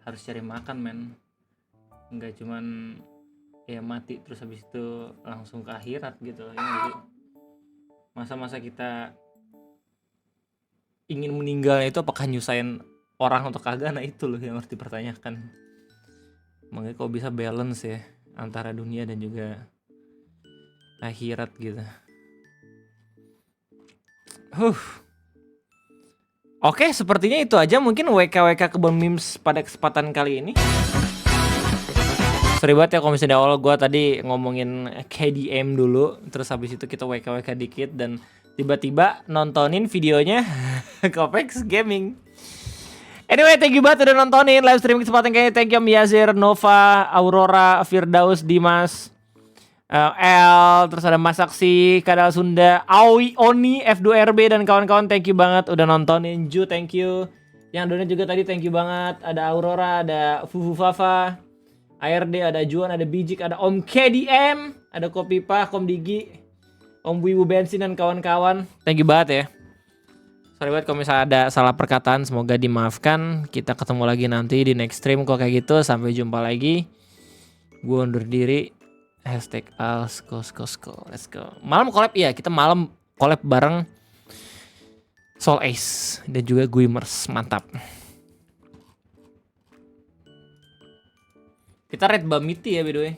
harus cari makan men, nggak cuman ya mati terus habis itu langsung ke akhirat gitu ya. Jadi masa-masa kita ingin meninggal itu apakah nyusahin orang atau kagak, nah itu loh yang harus dipertanyakan. Makanya kok bisa balance ya antara dunia dan juga akhirat gitu. Oke, sepertinya itu aja mungkin WKWK Kebun Memes pada kesempatan kali ini. Sorry banget ya kalau misalnya awal gue tadi ngomongin KDM dulu, terus habis itu kita WK dikit dan tiba-tiba nontonin videonya Kopex Gaming. Anyway, thank you banget udah nontonin live stream kesempatan kayaknya. Thank you Om Yazir, Nova, Aurora, Firdaus, Dimas, L, terus ada Mas Aksi, Kadal Sunda, Aoi, Oni, F2RB dan kawan-kawan. Thank you banget udah nontonin. Ju, thank you. Yang donat juga tadi thank you banget. Ada Aurora, ada Fufu Fafa, ARD, ada Juan, ada Bijik, ada Om KDM, ada Kopipa, Kom Digi, Om Wibu Bensin dan kawan-kawan. Thank you banget ya. Sorry banget kalau misalnya ada salah perkataan, semoga dimaafkan. Kita ketemu lagi nanti di next stream kok kayak gitu. Sampai jumpa lagi. Gue undur diri. #alsko. Let's go. Malam collab ya, kita malam collab bareng Soul Ace dan juga Guimers. Mantap. Kita red Bamiti ya by the way.